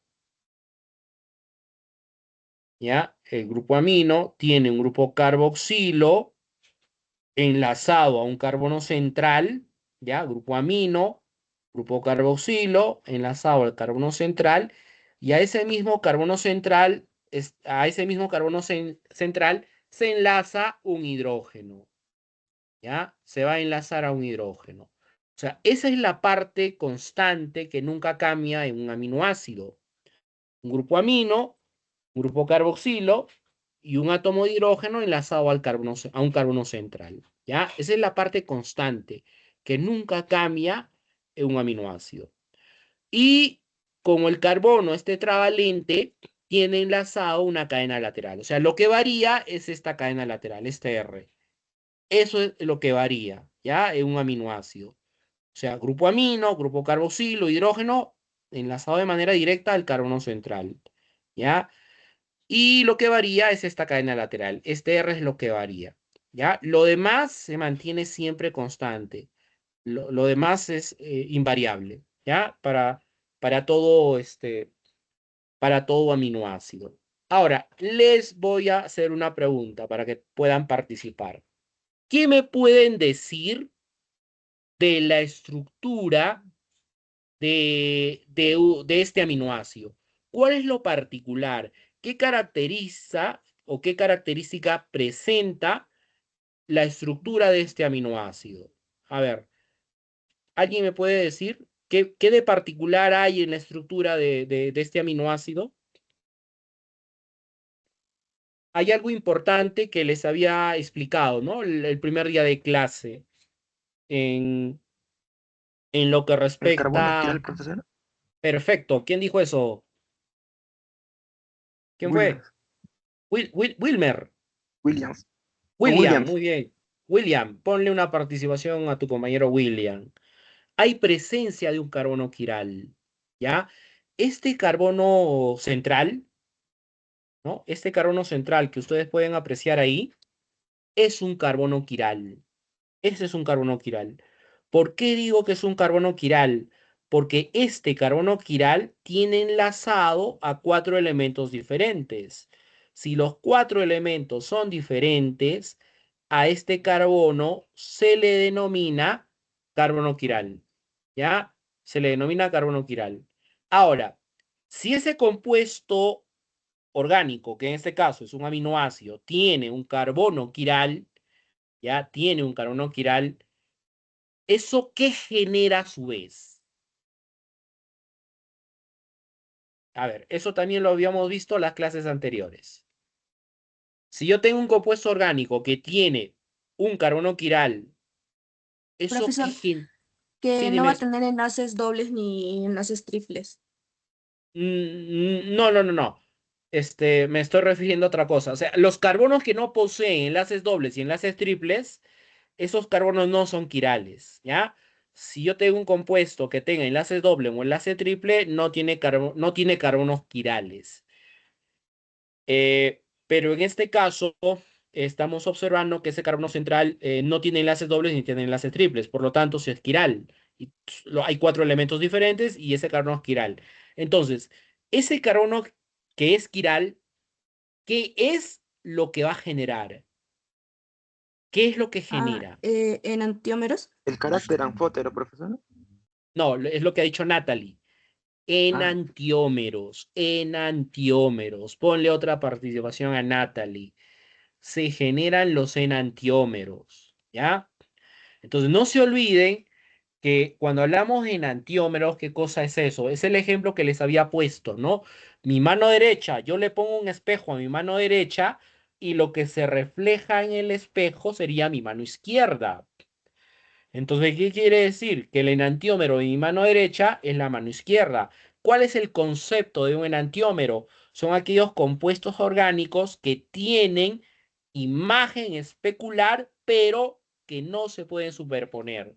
¿ya? El grupo amino tiene un grupo carboxilo enlazado a un carbono central, ¿ya? Grupo amino, grupo carboxilo, enlazado al carbono central, y a ese mismo carbono central, central se enlaza un hidrógeno, ¿ya? Se va a enlazar a un hidrógeno. O sea, esa es la parte constante que nunca cambia en un aminoácido. Un grupo amino, un grupo carboxilo y un átomo de hidrógeno enlazado a un carbono central, ¿ya? Esa es la parte constante que nunca cambia en un aminoácido. Y como el carbono es tetravalente, tiene enlazado una cadena lateral. O sea, lo que varía es esta cadena lateral, este R. Eso es lo que varía, ¿ya? En un aminoácido. O sea, grupo amino, grupo carboxilo, hidrógeno, enlazado de manera directa al carbono central, ¿ya? Y lo que varía es esta cadena lateral. Este R es lo que varía, ¿ya? Lo demás se mantiene siempre constante. Lo demás es invariable, ¿ya? Para todo aminoácido. Ahora, les voy a hacer una pregunta para que puedan participar. ¿Qué me pueden decir de la estructura de este aminoácido? ¿Cuál es lo particular? ¿Qué caracteriza o qué característica presenta la estructura de este aminoácido? A ver, ¿alguien me puede decir qué de particular hay en la estructura de este aminoácido? Hay algo importante que les había explicado, ¿no? El primer día de clase en, en lo que ¿El carbono respecta... quiral, profesor? Perfecto. ¿Quién dijo eso? ¿Quién fue? Williams. Wilmer. Williams. O William, Williams. muy bien. William, ponle una participación a tu compañero William. Hay presencia de un carbono quiral, ¿ya? Este carbono central, ¿no? Este carbono central que ustedes pueden apreciar ahí es un carbono quiral. Ese es un carbono quiral. ¿Por qué digo que es un carbono quiral? Porque este carbono quiral tiene enlazado a 4 elementos diferentes. Si los 4 elementos son diferentes, a este carbono se le denomina carbono quiral. ¿Ya? se le denomina carbono quiral. Ahora, si ese compuesto orgánico, que en este caso es un aminoácido, tiene un carbono quiral, ya tiene un carbono quiral, ¿eso qué genera a su vez? A ver, eso también lo habíamos visto en las clases anteriores. Si yo tengo un compuesto orgánico que tiene un carbono quiral, ¿eso qué Profesor, genera? Sí, que no va dime. a tener enlaces dobles ni enlaces triples. No, no, no, no. Me estoy refiriendo a otra cosa. O sea, los carbonos que no poseen enlaces dobles y enlaces triples, esos carbonos no son quirales, ¿ya? Si yo tengo un compuesto que tenga enlaces doble o enlace triple, no tiene carbonos quirales. Pero en este caso, estamos observando que ese carbono central no tiene enlaces dobles ni tiene enlaces triples, por lo tanto, si es quiral. Y hay 4 elementos diferentes y ese carbono es quiral. Entonces, ese carbono que es quiral, ¿qué es lo que va a generar? ¿Qué es lo que genera? Enantiómeros. El carácter anfótero, profesor. No, es lo que ha dicho Natalie. Ah, Enantiómeros. Ponle otra participación a Natalie. Se generan los enantiómeros, ¿ya? Entonces, no se olviden que cuando hablamos de enantiómeros, ¿qué cosa es eso? Es el ejemplo que les había puesto, ¿no? Mi mano derecha, yo le pongo un espejo a mi mano derecha y lo que se refleja en el espejo sería mi mano izquierda. Entonces, ¿qué quiere decir? Que el enantiómero de mi mano derecha es la mano izquierda. ¿Cuál es el concepto de un enantiómero? Son aquellos compuestos orgánicos que tienen imagen especular, pero que no se pueden superponer.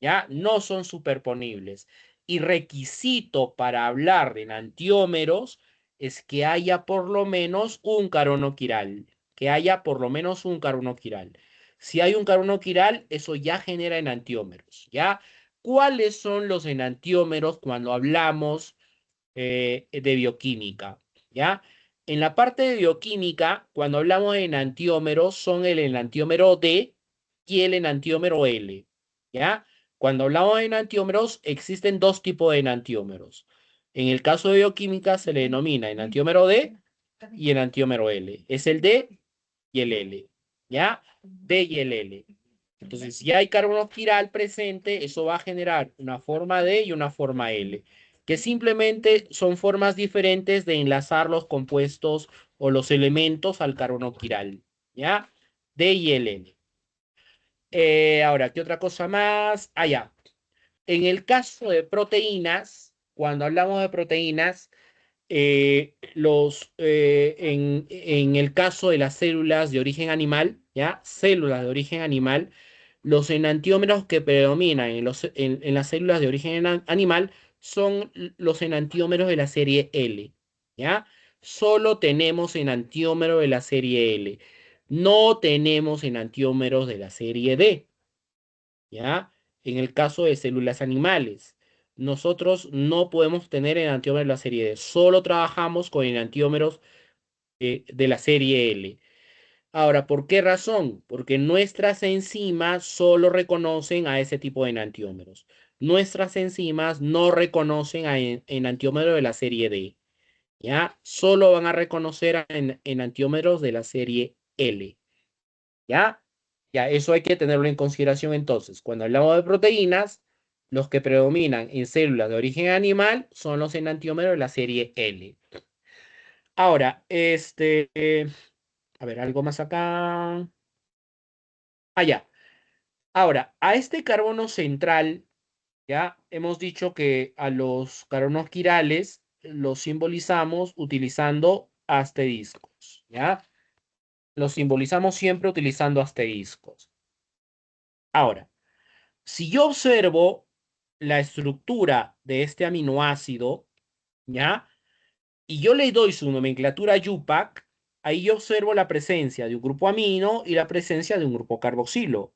¿Ya? No son superponibles. Y requisito para hablar de enantiómeros es que haya por lo menos un carbono quiral. Que haya por lo menos un carbono quiral. Si hay un carbono quiral, eso ya genera enantiómeros, ¿ya? ¿Cuáles son los enantiómeros cuando hablamos de bioquímica? ¿Ya? En la parte de bioquímica, cuando hablamos de enantiómeros, son el enantiómero D y el enantiómero L, ¿ya? Cuando hablamos de enantiómeros, existen dos tipos de enantiómeros. En el caso de bioquímica se le denomina enantiómero D y enantiómero L. Es el D y el L, ¿ya? D y el L. Entonces, si hay carbono quiral presente, eso va a generar una forma D y una forma L, que simplemente son formas diferentes de enlazar los compuestos o los elementos al carbono quiral, ¿ya? D y L. Ahora, ¿qué otra cosa más? Ah, ya. En el caso de proteínas, cuando hablamos de proteínas, en el caso de las células de origen animal, ¿ya? Células de origen animal, los enantiómeros que predominan en las células de origen animal son los enantiómeros de la serie L, ¿ya? Solo tenemos enantiómero de la serie L. No tenemos enantiómeros de la serie D, ¿ya? En el caso de células animales, nosotros no podemos tener enantiómeros de la serie D, solo trabajamos con enantiómeros de la serie L. Ahora, ¿por qué razón? Porque nuestras enzimas solo reconocen a ese tipo de enantiómeros. Nuestras enzimas no reconocen a enantiómeros de la serie D, ¿ya? Solo van a reconocer a enantiómeros de la serie L, ¿ya? Ya, eso hay que tenerlo en consideración entonces. Cuando hablamos de proteínas, los que predominan en células de origen animal son los enantiómeros de la serie L. Ahora, a ver, algo más acá. Ya. Ahora, a este carbono central, ya hemos dicho que a los carbonos quirales los simbolizamos utilizando asteriscos, ¿ya? Los simbolizamos siempre utilizando asteriscos. Ahora, si yo observo la estructura de este aminoácido, ¿ya? Y yo le doy su nomenclatura UPAC, ahí yo observo la presencia de un grupo amino y la presencia de un grupo carboxilo.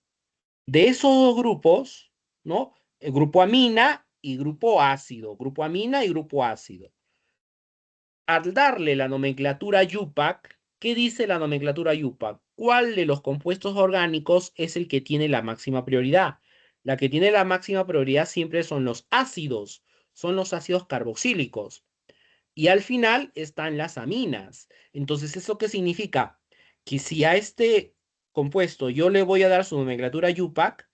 De esos dos grupos, ¿no? El grupo amina y grupo ácido, grupo amina y grupo ácido. Al darle la nomenclatura UPAC, ¿qué dice la nomenclatura UPAC? ¿Cuál de los compuestos orgánicos es el que tiene la máxima prioridad? La que tiene la máxima prioridad siempre son los ácidos carboxílicos. Y al final están las aminas. Entonces, ¿eso qué significa? Que si a este compuesto yo le voy a dar su nomenclatura UPAC,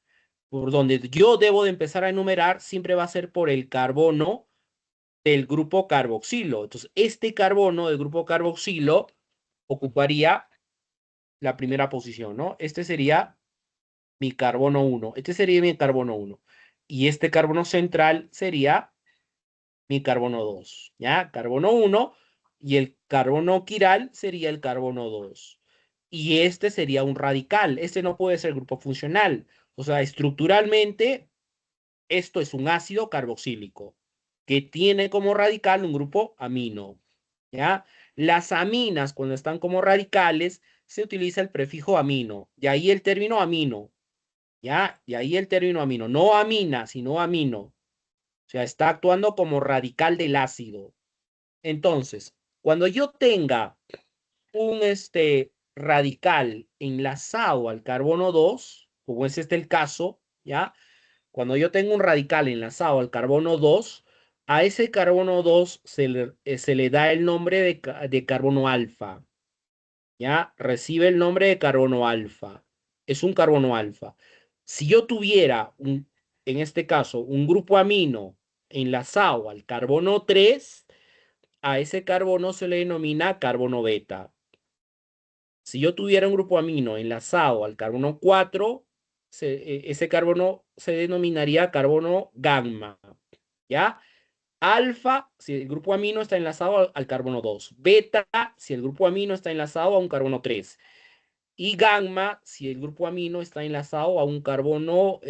por donde yo debo de empezar a enumerar, siempre va a ser por el carbono del grupo carboxilo. Entonces, este carbono del grupo carboxilo ocuparía la primera posición, ¿no? Este sería mi carbono 1. Este sería mi carbono 1. Y este carbono central sería mi carbono 2, ¿ya? Carbono 1 y el carbono quiral sería el carbono 2. Y este sería un radical. Este no puede ser grupo funcional. O sea, estructuralmente, esto es un ácido carboxílico que tiene como radical un grupo amino, ¿ya? Las aminas, cuando están como radicales, se utiliza el prefijo amino. Y ahí el término amino, ¿ya? Y ahí el término amino. No amina, sino amino. O sea, está actuando como radical del ácido. Entonces, cuando yo tenga un radical enlazado al carbono 2, como es el caso, ¿ya? Cuando yo tengo un radical enlazado al carbono 2, a ese carbono 2 se le da el nombre de carbono alfa, ¿ya? Recibe el nombre de carbono alfa. Es un carbono alfa. Si yo tuviera, en este caso, un grupo amino enlazado al carbono 3, a ese carbono se le denomina carbono beta. Si yo tuviera un grupo amino enlazado al carbono 4, ese carbono se denominaría carbono gamma, ¿ya? Alfa, si el grupo amino está enlazado al carbono 2. Beta, si el grupo amino está enlazado a un carbono 3. Y gamma, si el grupo amino está enlazado a un carbono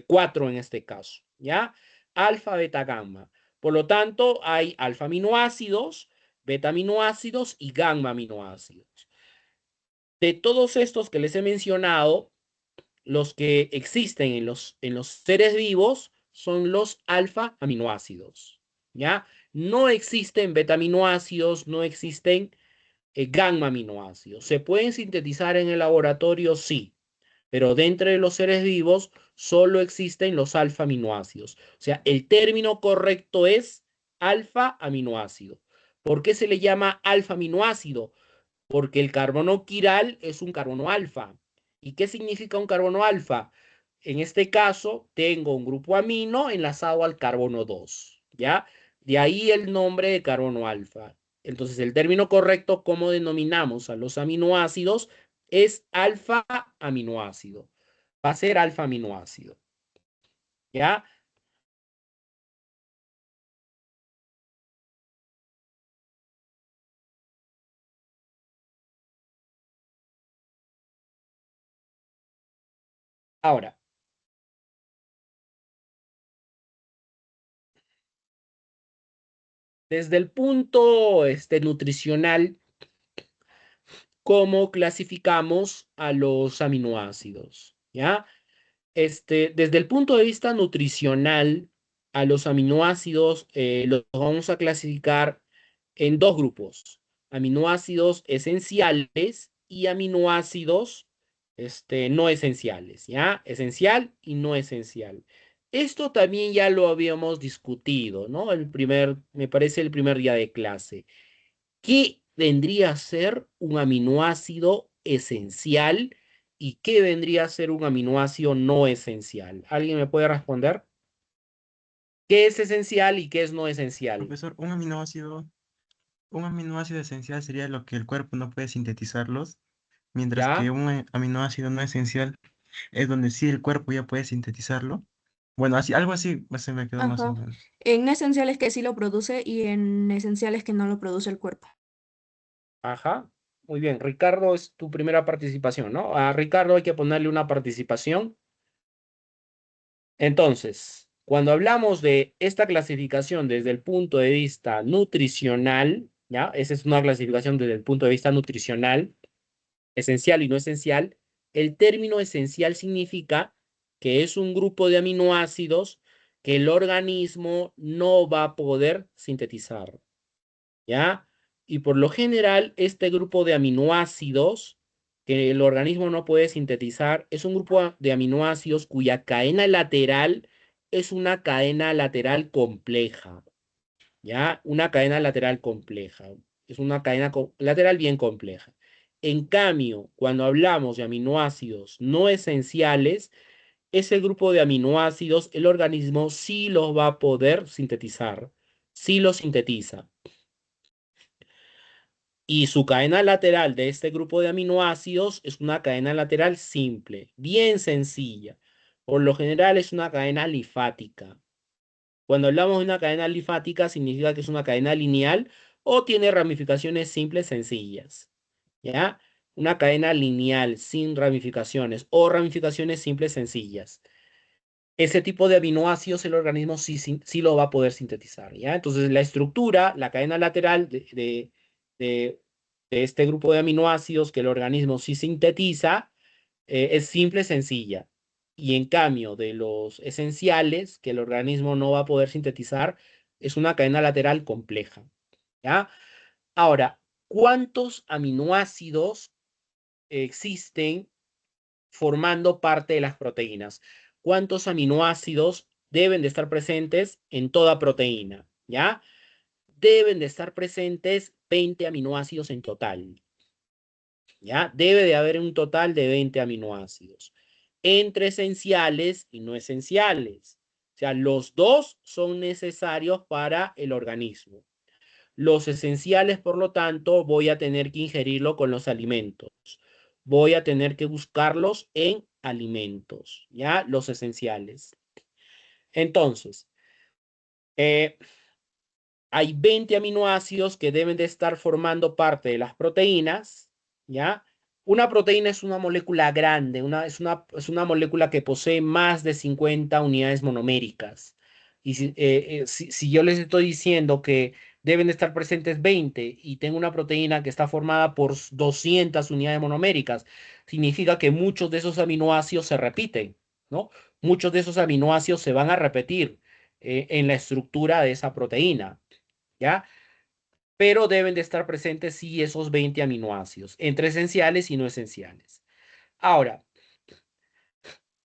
4 en este caso, ¿ya? Alfa, beta, gamma. Por lo tanto, hay alfa aminoácidos, beta aminoácidos y gamma aminoácidos. De todos estos que les he mencionado, los que existen en los seres vivos son los alfa aminoácidos, ¿ya? No existen beta aminoácidos, no existen gamma aminoácidos. ¿Se pueden sintetizar en el laboratorio? Sí, pero dentro de los seres vivos solo existen los alfa aminoácidos. O sea, el término correcto es alfa aminoácido. ¿Por qué se le llama alfa aminoácido? Porque el carbono quiral es un carbono alfa. ¿Y qué significa un carbono alfa? En este caso, tengo un grupo amino enlazado al carbono 2, ¿ya? De ahí el nombre de carbono alfa. Entonces, el término correcto, ¿cómo denominamos a los aminoácidos? Es alfa aminoácido. Va a ser alfa aminoácido, ¿ya? Ahora, desde el punto nutricional, ¿cómo clasificamos a los aminoácidos? ¿Ya? Desde el punto de vista nutricional, a los aminoácidos los vamos a clasificar en dos grupos: aminoácidos esenciales y aminoácidos no esenciales, ¿ya? Esencial y no esencial. Esto también ya lo habíamos discutido, ¿no? Me parece el primer día de clase. ¿Qué vendría a ser un aminoácido esencial y qué vendría a ser un aminoácido no esencial? ¿Alguien me puede responder? ¿Qué es esencial y qué es no esencial? Profesor, un aminoácido esencial sería lo que el cuerpo no puede sintetizarlos, mientras que ¿Ya? un aminoácido no esencial es donde sí el cuerpo ya puede sintetizarlo. Bueno, así, algo así pues, se me quedó más o Ajá. menos. En esenciales que sí lo produce y en esenciales que no lo produce el cuerpo. Ajá. Muy bien. Ricardo, es tu primera participación, ¿no? A Ricardo hay que ponerle una participación. Entonces, cuando hablamos de esta clasificación desde el punto de vista nutricional, ¿ya? Esa es una clasificación desde el punto de vista nutricional, esencial y no esencial. El término esencial significa que es un grupo de aminoácidos que el organismo no va a poder sintetizar, ¿ya? Y por lo general, este grupo de aminoácidos que el organismo no puede sintetizar es un grupo de aminoácidos cuya cadena lateral es una cadena lateral compleja, ¿ya? Una cadena lateral compleja. Es una cadena lateral bien compleja. En cambio, cuando hablamos de aminoácidos no esenciales, ese grupo de aminoácidos, el organismo sí los va a poder sintetizar, sí los sintetiza. Y su cadena lateral de este grupo de aminoácidos es una cadena lateral simple, bien sencilla. Por lo general es una cadena alifática. Cuando hablamos de una cadena alifática significa que es una cadena lineal o tiene ramificaciones simples sencillas. ¿Ya? Una cadena lineal sin ramificaciones o ramificaciones simples sencillas. Ese tipo de aminoácidos el organismo sí lo va a poder sintetizar, ¿ya? Entonces la estructura, la cadena lateral de- de este grupo de aminoácidos que el organismo sí sintetiza es simple, sencilla. Y en cambio de los esenciales que el organismo no va a poder sintetizar, es una cadena lateral compleja, ¿ya? Ahora, ¿cuántos aminoácidos existen formando parte de las proteínas? ¿Cuántos aminoácidos deben de estar presentes en toda proteína? ¿Ya? Deben de estar presentes 20 aminoácidos en total. ¿Ya? Debe de haber un total de 20 aminoácidos entre esenciales y no esenciales. O sea, los dos son necesarios para el organismo. Los esenciales, por lo tanto, voy a tener que ingerirlo con los alimentos. Voy a tener que buscarlos en alimentos, ¿ya? Los esenciales. Entonces, eh, hay 20 aminoácidos que deben de estar formando parte de las proteínas, ¿ya? Una proteína es una molécula grande, es una molécula que posee más de 50 unidades monoméricas. Y si yo les estoy diciendo que deben de estar presentes 20 y tengo una proteína que está formada por 200 unidades monoméricas, significa que muchos de esos aminoácidos se repiten, ¿no? Muchos de esos aminoácidos se van a repetir en la estructura de esa proteína. ¿Ya? Pero deben de estar presentes sí esos 20 aminoácidos, entre esenciales y no esenciales. Ahora,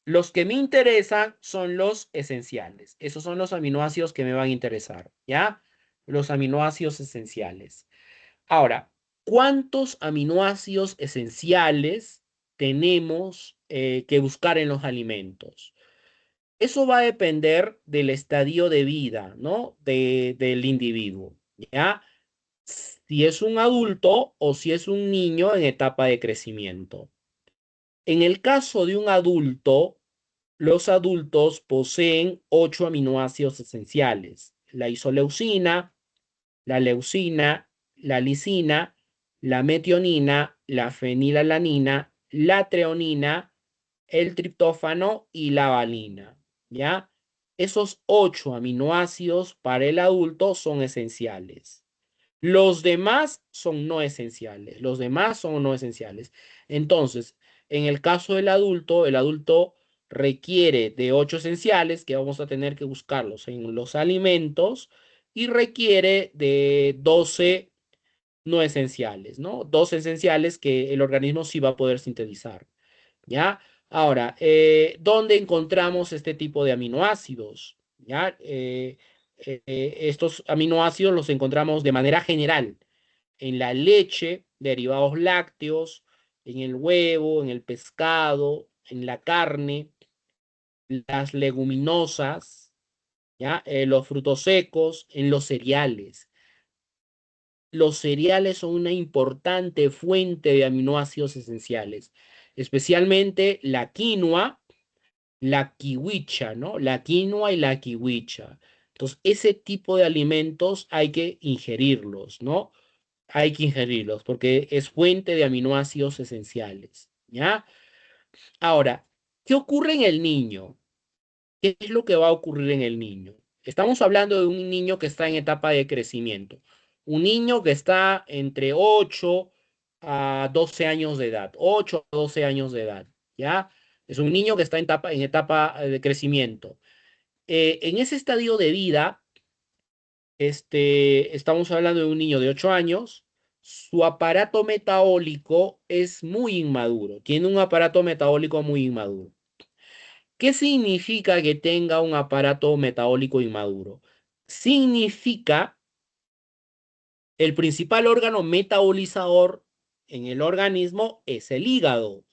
los que me interesan son los esenciales. Esos son los aminoácidos que me van a interesar, ¿ya? Los aminoácidos esenciales. Ahora, ¿cuántos aminoácidos esenciales tenemos que buscar en los alimentos? Eso va a depender del estadio de vida, ¿no? Del individuo, ¿ya? Si es un adulto o si es un niño en etapa de crecimiento. En el caso de un adulto, los adultos poseen 8 aminoácidos esenciales: la isoleucina, la leucina, la lisina, la metionina, la fenilalanina, la treonina, el triptófano y la valina, ¿ya? Esos 8 aminoácidos para el adulto son esenciales. Los demás son no esenciales. Los demás son no esenciales. Entonces, en el caso del adulto, el adulto requiere de 8 esenciales que vamos a tener que buscarlos en los alimentos y requiere de 12 no esenciales, ¿no? 12 esenciales que el organismo sí va a poder sintetizar, ¿ya? Ahora, ¿dónde encontramos este tipo de aminoácidos? ¿Ya? Estos aminoácidos los encontramos de manera general en la leche, derivados lácteos, en el huevo, en el pescado, en la carne, las leguminosas, ¿ya? Los frutos secos, en los cereales. Los cereales son una importante fuente de aminoácidos esenciales, especialmente la quinoa, la kiwicha, ¿no? La quinoa y la kiwicha. Entonces, ese tipo de alimentos hay que ingerirlos, ¿no? Hay que ingerirlos porque es fuente de aminoácidos esenciales, ¿ya? Ahora, ¿qué ocurre en el niño? ¿Qué es lo que va a ocurrir en el niño? Estamos hablando de un niño que está en etapa de crecimiento, un niño que está entre 8 a 12 años de edad, 8 a 12 años de edad, ¿ya? Es un niño que está en etapa de crecimiento. En ese estadio de vida, estamos hablando de un niño de 8 años, su aparato metabólico es muy inmaduro, tiene un aparato metabólico muy inmaduro. ¿Qué significa que tenga un aparato metabólico inmaduro? Significa el principal órgano metabolizador en el organismo es el hígado.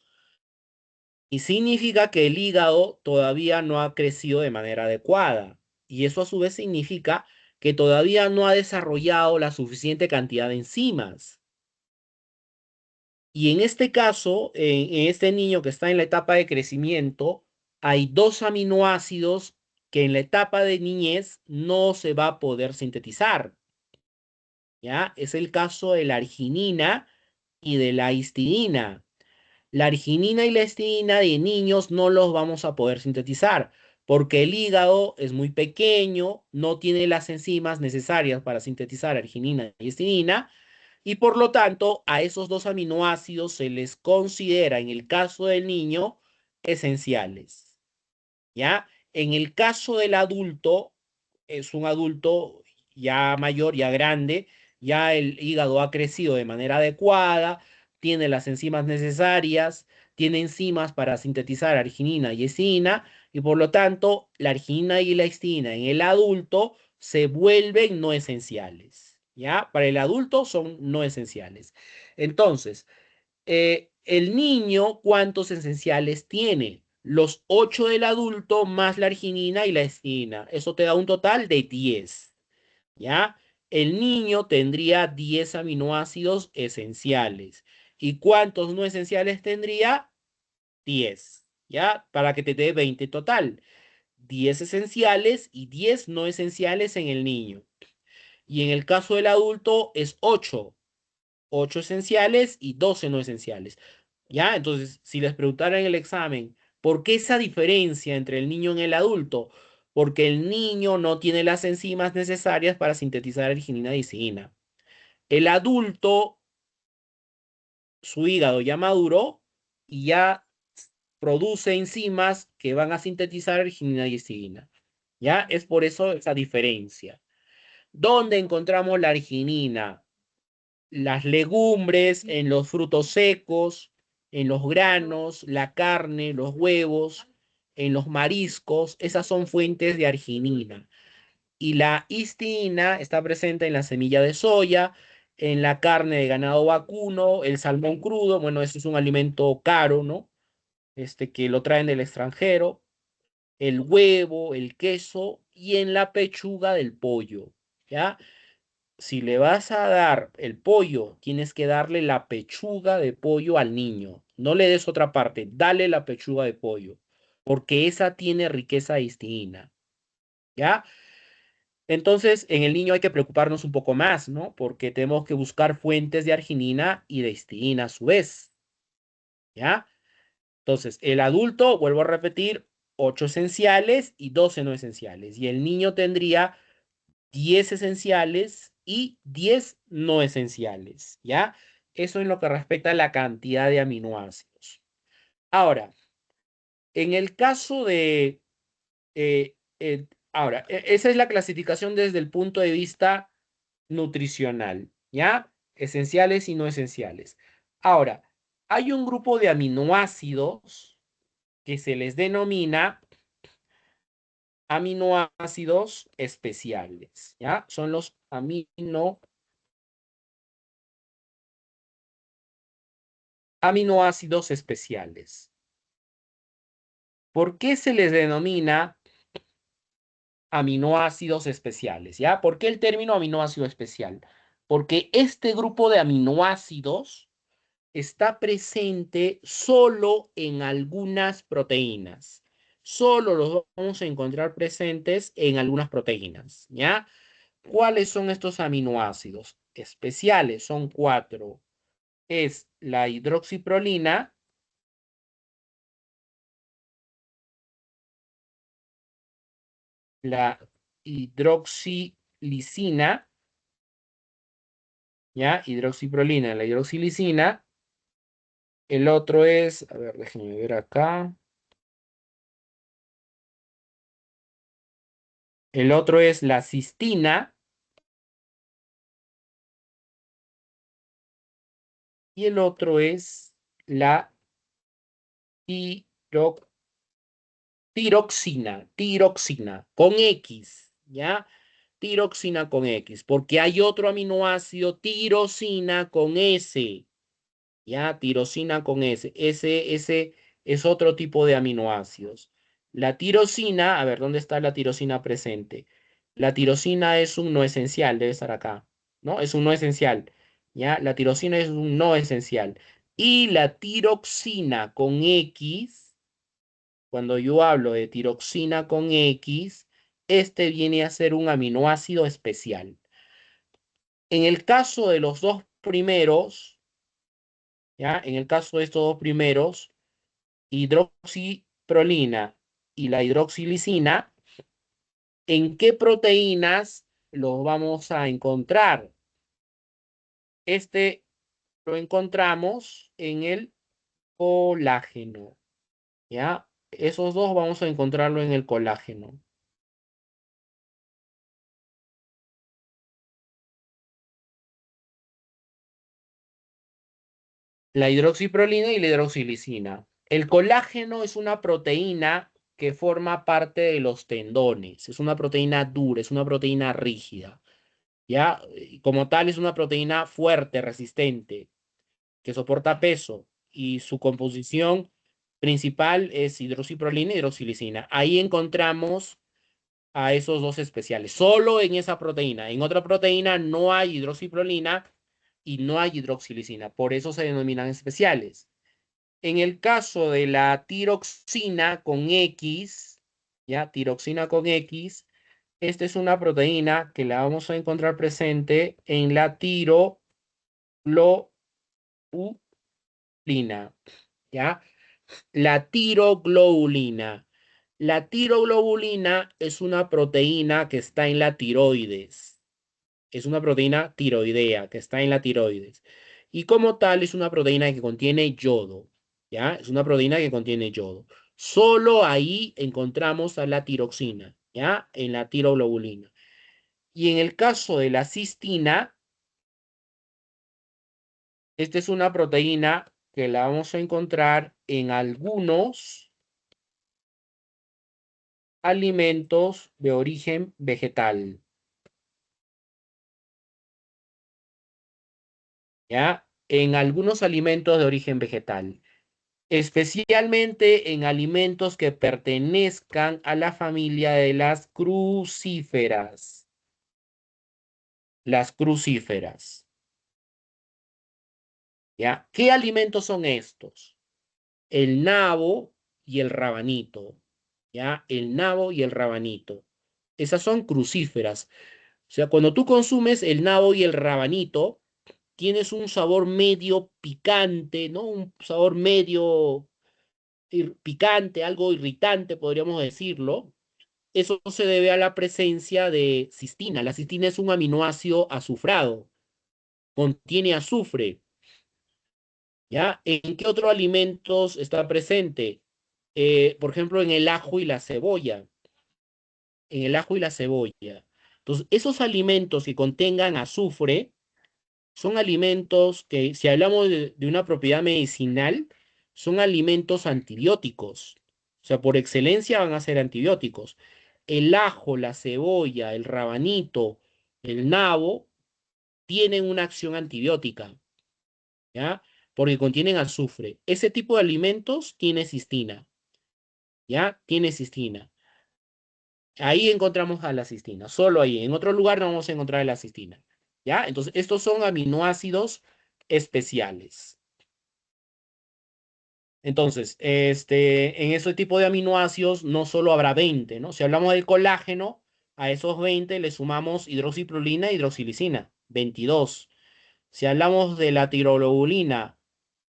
Y significa que el hígado todavía no ha crecido de manera adecuada. Y eso a su vez significa que todavía no ha desarrollado la suficiente cantidad de enzimas. Y en este caso, en este niño que está en la etapa de crecimiento, hay dos aminoácidos que en la etapa de niñez no se va a poder sintetizar. ¿Ya? Es el caso de la arginina y de la histidina. La arginina y la histidina de niños no los vamos a poder sintetizar porque el hígado es muy pequeño, no tiene las enzimas necesarias para sintetizar arginina y histidina y por lo tanto a esos dos aminoácidos se les considera en el caso del niño esenciales. ¿Ya? En el caso del adulto, es un adulto ya mayor, ya grande, ya el hígado ha crecido de manera adecuada, tiene las enzimas necesarias, tiene enzimas para sintetizar arginina y histidina, y por lo tanto, la arginina y la histidina en el adulto se vuelven no esenciales. ¿Ya? Para el adulto son no esenciales. Entonces, el niño, ¿cuántos esenciales tiene? Los 8 del adulto más la arginina y la histidina. Eso te da un total de 10. ¿Ya? El niño tendría 10 aminoácidos esenciales. ¿Y cuántos no esenciales tendría? 10. ¿Ya? Para que te dé 20 total. 10 esenciales y 10 no esenciales en el niño. Y en el caso del adulto es 8. 8 esenciales y 12 no esenciales. ¿Ya? Entonces, si les preguntara en el examen, ¿por qué esa diferencia entre el niño y el adulto? Porque el niño no tiene las enzimas necesarias para sintetizar arginina y lisina. El adulto, su hígado ya maduró y ya produce enzimas que van a sintetizar arginina y lisina. ¿Ya? Es por eso esa diferencia. ¿Dónde encontramos la arginina? Las legumbres, en los frutos secos, en los granos, la carne, los huevos, en los mariscos, esas son fuentes de arginina. Y la histidina está presente en la semilla de soya, en la carne de ganado vacuno, el salmón crudo, bueno, eso es un alimento caro, ¿no? Que lo traen del extranjero, el huevo, el queso y en la pechuga del pollo, ¿ya? Si le vas a dar el pollo, tienes que darle la pechuga de pollo al niño. No le des otra parte, dale la pechuga de pollo, porque esa tiene riqueza de histamina, ¿ya? Entonces, en el niño hay que preocuparnos un poco más, ¿no? Porque tenemos que buscar fuentes de arginina y de histamina a su vez, ¿ya? Entonces, el adulto, vuelvo a repetir, 8 esenciales y 12 no esenciales. Y el niño tendría 10 esenciales y 10 no esenciales, ¿ya? Eso en lo que respecta a la cantidad de aminoácidos. Ahora, en el caso de, esa es la clasificación desde el punto de vista nutricional, ¿ya? Esenciales y no esenciales. Ahora, hay un grupo de aminoácidos que se les denomina aminoácidos especiales, ¿ya? Son los aminoácidos especiales. ¿Por qué se les denomina aminoácidos especiales? ¿Ya? ¿Por qué el término aminoácido especial? Porque este grupo de aminoácidos está presente solo en algunas proteínas. Solo los vamos a encontrar presentes en algunas proteínas, ¿ya? ¿Cuáles son estos aminoácidos especiales? Son 4. Es la hidroxiprolina, la hidroxilisina, ¿ya? Hidroxiprolina, la hidroxilisina. El otro es, a ver, déjenme ver acá. El otro es la cistina. y el otro es la tiro- tiroxina, con X, ¿ya? Tiroxina con X, porque hay otro aminoácido, tirosina con S, ¿ya? Tirosina con S. Ese es otro tipo de aminoácidos. La tirosina, a ver, ¿dónde está la tirosina presente? La tirosina es un no esencial, debe estar acá, ¿no? Es un no esencial, ¿ya? La tirosina es un no esencial. Y la tiroxina con X, cuando yo hablo de tiroxina con X, este viene a ser un aminoácido especial. En el caso de los dos primeros, ¿ya? En el caso de estos dos primeros, hidroxiprolina y la hidroxilisina, ¿en qué proteínas los vamos a encontrar? Este lo encontramos en el colágeno, ¿ya? Esos dos vamos a encontrarlo en el colágeno. La hidroxiprolina y la hidroxilisina. El colágeno es una proteína que forma parte de los tendones. Es una proteína dura, es una proteína rígida. ¿Ya? Y como tal es una proteína fuerte, resistente, que soporta peso y su composición principal es hidroxiprolina y hidroxilisina. Ahí encontramos a esos dos especiales, solo en esa proteína. En otra proteína no hay hidroxiprolina y no hay hidroxilisina, por eso se denominan especiales. En el caso de la tiroxina con X, ¿ya? Tiroxina con X, esta es una proteína que la vamos a encontrar presente en la tiroglobulina, ¿ya? La tiroglobulina. La tiroglobulina es una proteína que está en la tiroides. Es una proteína tiroidea que está en la tiroides. Y como tal es una proteína que contiene yodo, ¿ya? Es una proteína que contiene yodo. Solo ahí encontramos a la tiroxina, ¿ya? En la tiroglobulina. Y en el caso de la cistina, esta es una proteína que la vamos a encontrar en algunos alimentos de origen vegetal, ¿ya? En algunos alimentos de origen vegetal, especialmente en alimentos que pertenezcan a la familia de las crucíferas. Las crucíferas, ¿ya? ¿Qué alimentos son estos? El nabo y el rabanito, ¿ya? El nabo y el rabanito. Esas son crucíferas. O sea, cuando tú consumes el nabo y el rabanito, tienes un sabor medio picante, ¿no? Un sabor medio picante, algo irritante, podríamos decirlo. Eso se debe a la presencia de cistina. La cistina es un aminoácido azufrado, contiene azufre, ¿ya? ¿En qué otros alimentos está presente? Por ejemplo, en el ajo y la cebolla. En el ajo y la cebolla. Entonces, esos alimentos que contengan azufre son alimentos que, si hablamos de una propiedad medicinal, son alimentos antibióticos. O sea, por excelencia van a ser antibióticos. El ajo, la cebolla, el rabanito, el nabo tienen una acción antibiótica, ¿ya? Porque contienen azufre. Ese tipo de alimentos tiene cistina, ¿ya? Tiene cistina. Ahí encontramos a la cistina, solo ahí. En otro lugar no vamos a encontrar la cistina, ¿ya? Entonces, estos son aminoácidos especiales. Entonces, en ese tipo de aminoácidos no solo habrá 20, ¿no? Si hablamos del colágeno, a esos 20 le sumamos hidroxiprolina e hidroxilisina, 22. Si hablamos de la tiroglobulina,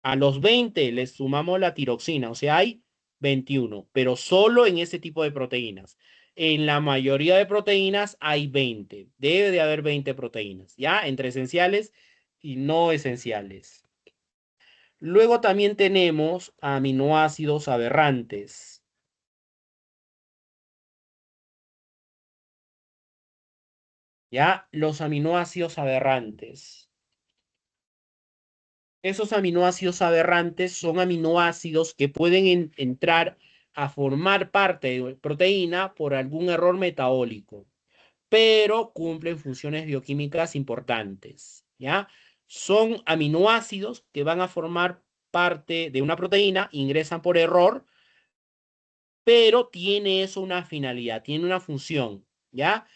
a los 20 le sumamos la tiroxina, o sea, hay 21, pero solo en ese tipo de proteínas. En la mayoría de proteínas hay 20. Debe de haber 20 proteínas, ¿ya? Entre esenciales y no esenciales. Luego también tenemos aminoácidos aberrantes. ¿Ya? Los aminoácidos aberrantes. Esos aminoácidos aberrantes son aminoácidos que pueden entrar a formar parte de proteína por algún error metabólico, pero cumplen funciones bioquímicas importantes, ¿ya? Son aminoácidos que van a formar parte de una proteína, ingresan por error, pero tiene eso una finalidad, tiene una función, ¿ya?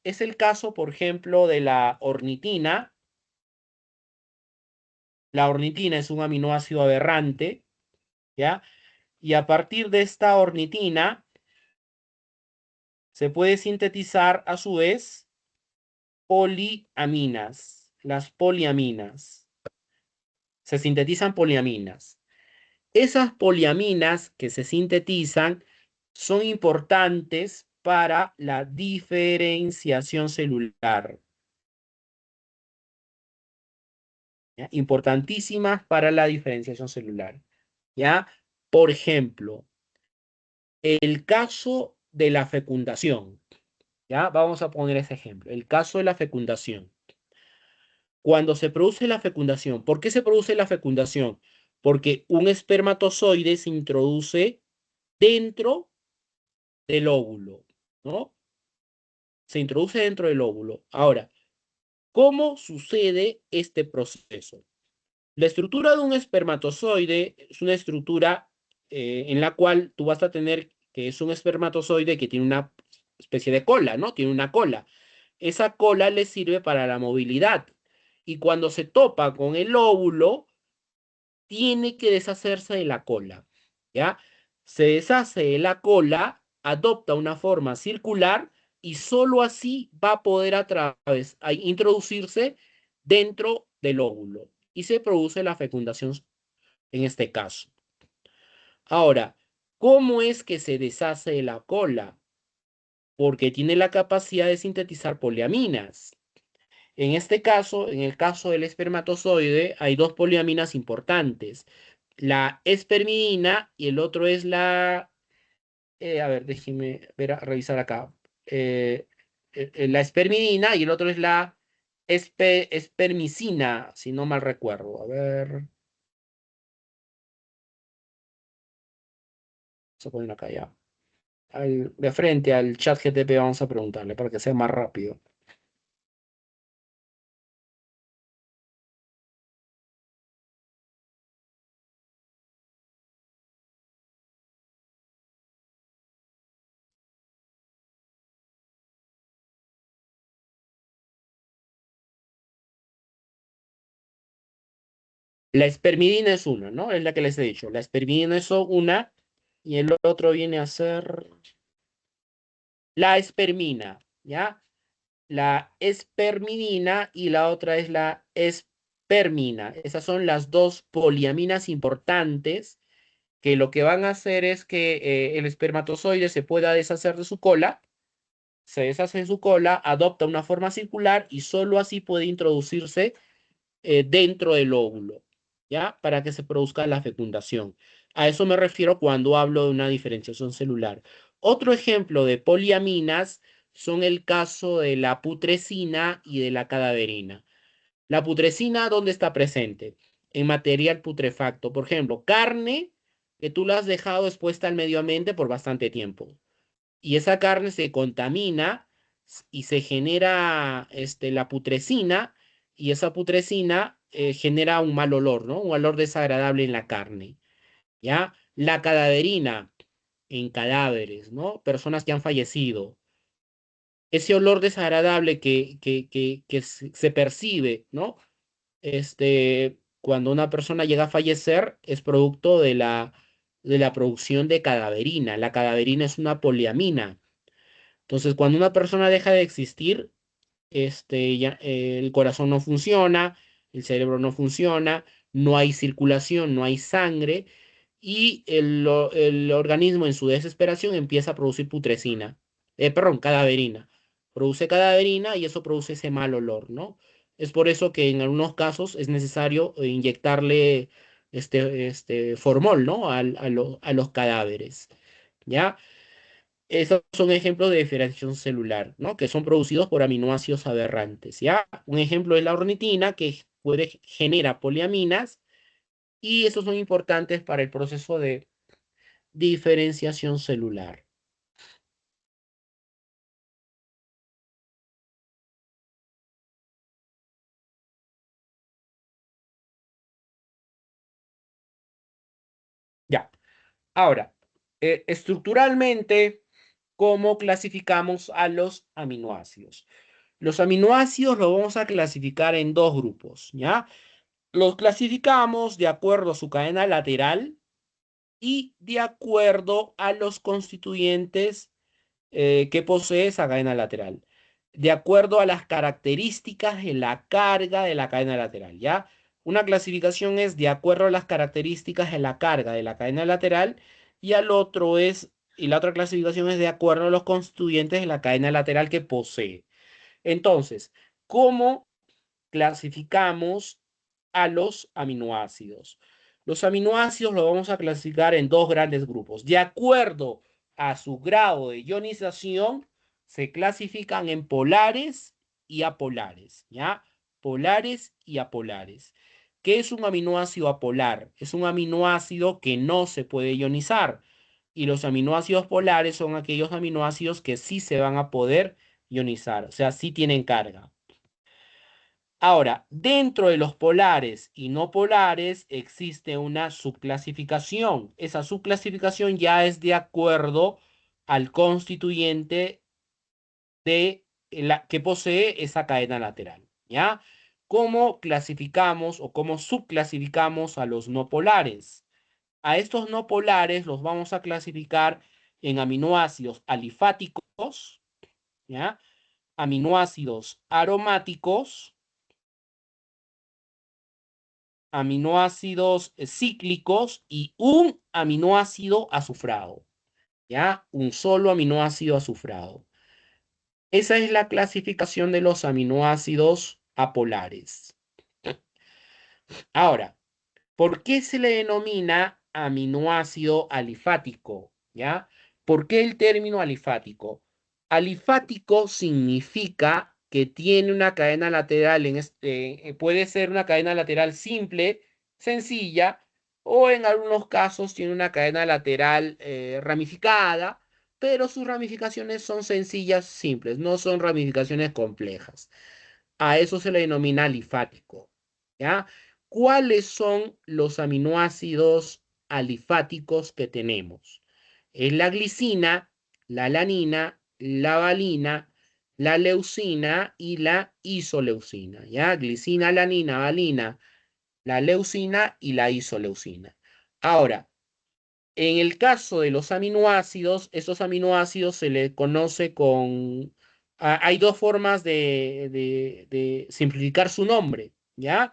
Es el caso, por ejemplo, de la ornitina. La ornitina es un aminoácido aberrante, ¿ya? Y a partir de esta ornitina se puede sintetizar a su vez poliaminas, las poliaminas. Se sintetizan poliaminas. Esas poliaminas que se sintetizan son importantes para la diferenciación celular. ¿Ya? Importantísimas para la diferenciación celular. ¿Ya? Por ejemplo, el caso de la fecundación. ¿Ya? Vamos a poner ese ejemplo. El caso de la fecundación. Cuando se produce la fecundación, ¿por qué se produce la fecundación? Porque un espermatozoide se introduce dentro del óvulo, ¿no? Se introduce dentro del óvulo. Ahora, ¿cómo sucede este proceso? La estructura de un espermatozoide es una estructura en la cual tú vas a tener que es un espermatozoide que tiene una especie de cola, ¿no? Tiene una cola. Esa cola le sirve para la movilidad. Y cuando se topa con el óvulo, tiene que deshacerse de la cola, ¿ya? Se deshace de la cola, adopta una forma circular y solo así va a poder a introducirse dentro del óvulo y se produce la fecundación en este caso. Ahora, ¿cómo es que se deshace de la cola? Porque tiene la capacidad de sintetizar poliaminas. En este caso, en el caso del espermatozoide, hay dos poliaminas importantes. La espermidina y el otro es la... a ver, déjeme revisar acá. La espermidina y el otro es la espermicina, si no mal recuerdo. A ver, vamos a poner acá ya. De frente al chat GTP vamos a preguntarle para que sea más rápido. La espermidina es una, ¿no? Es la que les he dicho. La espermidina es una y el otro viene a ser la espermina, ¿ya? La espermidina y la otra es la espermina. Esas son las dos poliaminas importantes que lo que van a hacer es que el espermatozoide se pueda deshacer de su cola, se deshace de su cola, adopta una forma circular y solo así puede introducirse dentro del óvulo, ¿ya? Para que se produzca la fecundación. A eso me refiero cuando hablo de una diferenciación celular. Otro ejemplo de poliaminas son el caso de la putrescina y de la cadaverina. La putrescina, ¿dónde está presente? En material putrefacto. Por ejemplo, carne que tú la has dejado expuesta al medio ambiente por bastante tiempo. Y esa carne se contamina y se genera la putrescina y esa putresina genera un mal olor, ¿no? Un olor desagradable en la carne, ¿ya? La cadaverina en cadáveres, ¿no? Personas que han fallecido. Ese olor desagradable que se percibe, ¿no? Cuando una persona llega a fallecer es producto de la producción de cadaverina. La cadaverina es una poliamina. Entonces, cuando una persona deja de existir, el corazón no funciona, el cerebro no funciona, no hay circulación, no hay sangre, y el organismo en su desesperación empieza a producir putrescina, perdón, cadaverina. Produce cadaverina y eso produce ese mal olor, ¿no? Es por eso que en algunos casos es necesario inyectarle formol, ¿no? A los cadáveres, ¿ya? Esos son ejemplos de diferenciación celular, ¿no? Que son producidos por aminoácidos aberrantes, ¿ya? Un ejemplo es la ornitina, que genera poliaminas, y estos son importantes para el proceso de diferenciación celular. Ya. Ahora, estructuralmente, ¿cómo clasificamos a los aminoácidos? Los aminoácidos los vamos a clasificar en dos grupos, ¿ya? Los clasificamos de acuerdo a su cadena lateral y de acuerdo a los constituyentes que posee esa cadena lateral, de acuerdo a las características de la carga de la cadena lateral, ¿ya? Una clasificación es de acuerdo a las características de la carga de la cadena lateral y la otra clasificación es de acuerdo a los constituyentes de la cadena lateral que posee. Entonces, ¿cómo clasificamos a los aminoácidos? Los aminoácidos los vamos a clasificar en dos grandes grupos. De acuerdo a su grado de ionización, se clasifican en polares y apolares, ¿ya? Polares y apolares. ¿Qué es un aminoácido apolar? Es un aminoácido que no se puede ionizar. Y los aminoácidos polares son aquellos aminoácidos que sí se van a poder ionizar, o sea, sí tienen carga. Ahora, dentro de los polares y no polares existe una subclasificación. Esa subclasificación ya es de acuerdo al constituyente que posee esa cadena lateral, ¿ya? ¿Cómo clasificamos o cómo subclasificamos a los no polares? A estos no polares los vamos a clasificar en aminoácidos alifáticos, ¿ya? Aminoácidos aromáticos, aminoácidos cíclicos y un aminoácido azufrado, ¿ya? Un solo aminoácido azufrado. Esa es la clasificación de los aminoácidos apolares. Ahora, ¿por qué se le denomina aminoácido alifático? ¿Ya? ¿Por qué el término alifático? Alifático significa que tiene una cadena lateral, puede ser una cadena lateral simple, sencilla, o en algunos casos tiene una cadena lateral ramificada, pero sus ramificaciones son sencillas, simples, no son ramificaciones complejas. A eso se le denomina alifático, ¿ya? ¿Cuáles son los aminoácidos alifáticos que tenemos? Es la glicina, la alanina, la valina, la leucina y la isoleucina, ¿ya? Glicina, alanina, valina, la leucina y la isoleucina. Ahora, en el caso de los aminoácidos, esos aminoácidos se les conoce con... hay dos formas de simplificar su nombre, ¿ya?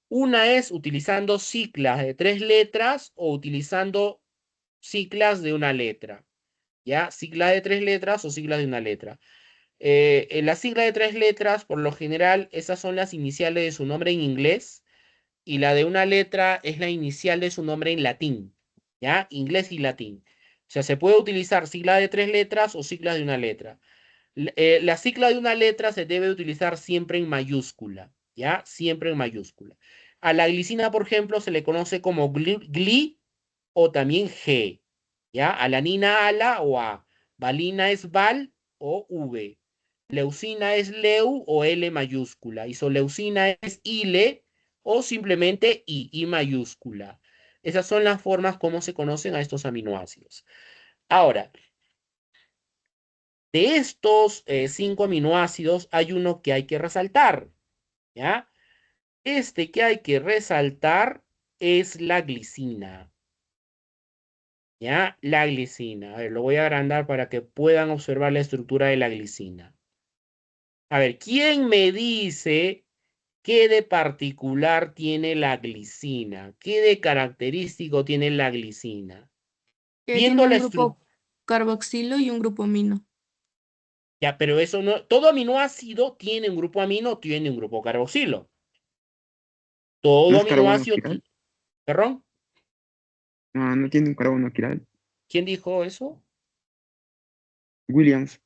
Una es utilizando ciclas de 3 letras o utilizando ciclas de una letra, ¿ya? Ciclas de 3 letras o ciclas de una letra. En la sigla de 3 letras, por lo general, esas son las iniciales de su nombre en inglés y la de una letra es la inicial de su nombre en latín, ¿ya? Inglés y latín. O sea, se puede utilizar sigla de 3 letras o siglas de una letra. La sigla de una letra se debe utilizar siempre en mayúscula, ¿ya? Siempre en mayúscula. A la glicina, por ejemplo, se le conoce como GLI o también G, ¿ya? Alanina, ALA o A. Valina es VAL o V. Leucina es LEU o L mayúscula. Isoleucina es ILE o simplemente I mayúscula. Esas son las formas como se conocen a estos aminoácidos. Ahora, de estos 5 aminoácidos hay uno que hay que resaltar, ¿ya? Este que hay que resaltar es la glicina, ¿ya? La glicina. A ver, lo voy a agrandar para que puedan observar la estructura de la glicina. A ver, ¿quién me dice qué de particular tiene la glicina? ¿Qué de característico tiene la glicina? Que tiene Viendo la un estructura. grupo carboxilo y un grupo amino. Ya, pero eso no. Todo aminoácido tiene un grupo amino, tiene un grupo carboxilo. ¿No Todo es carbono aminoácido. quiral? ¿Perdón? Ah, no tiene un carbono quiral. ¿Quién dijo eso? Williams.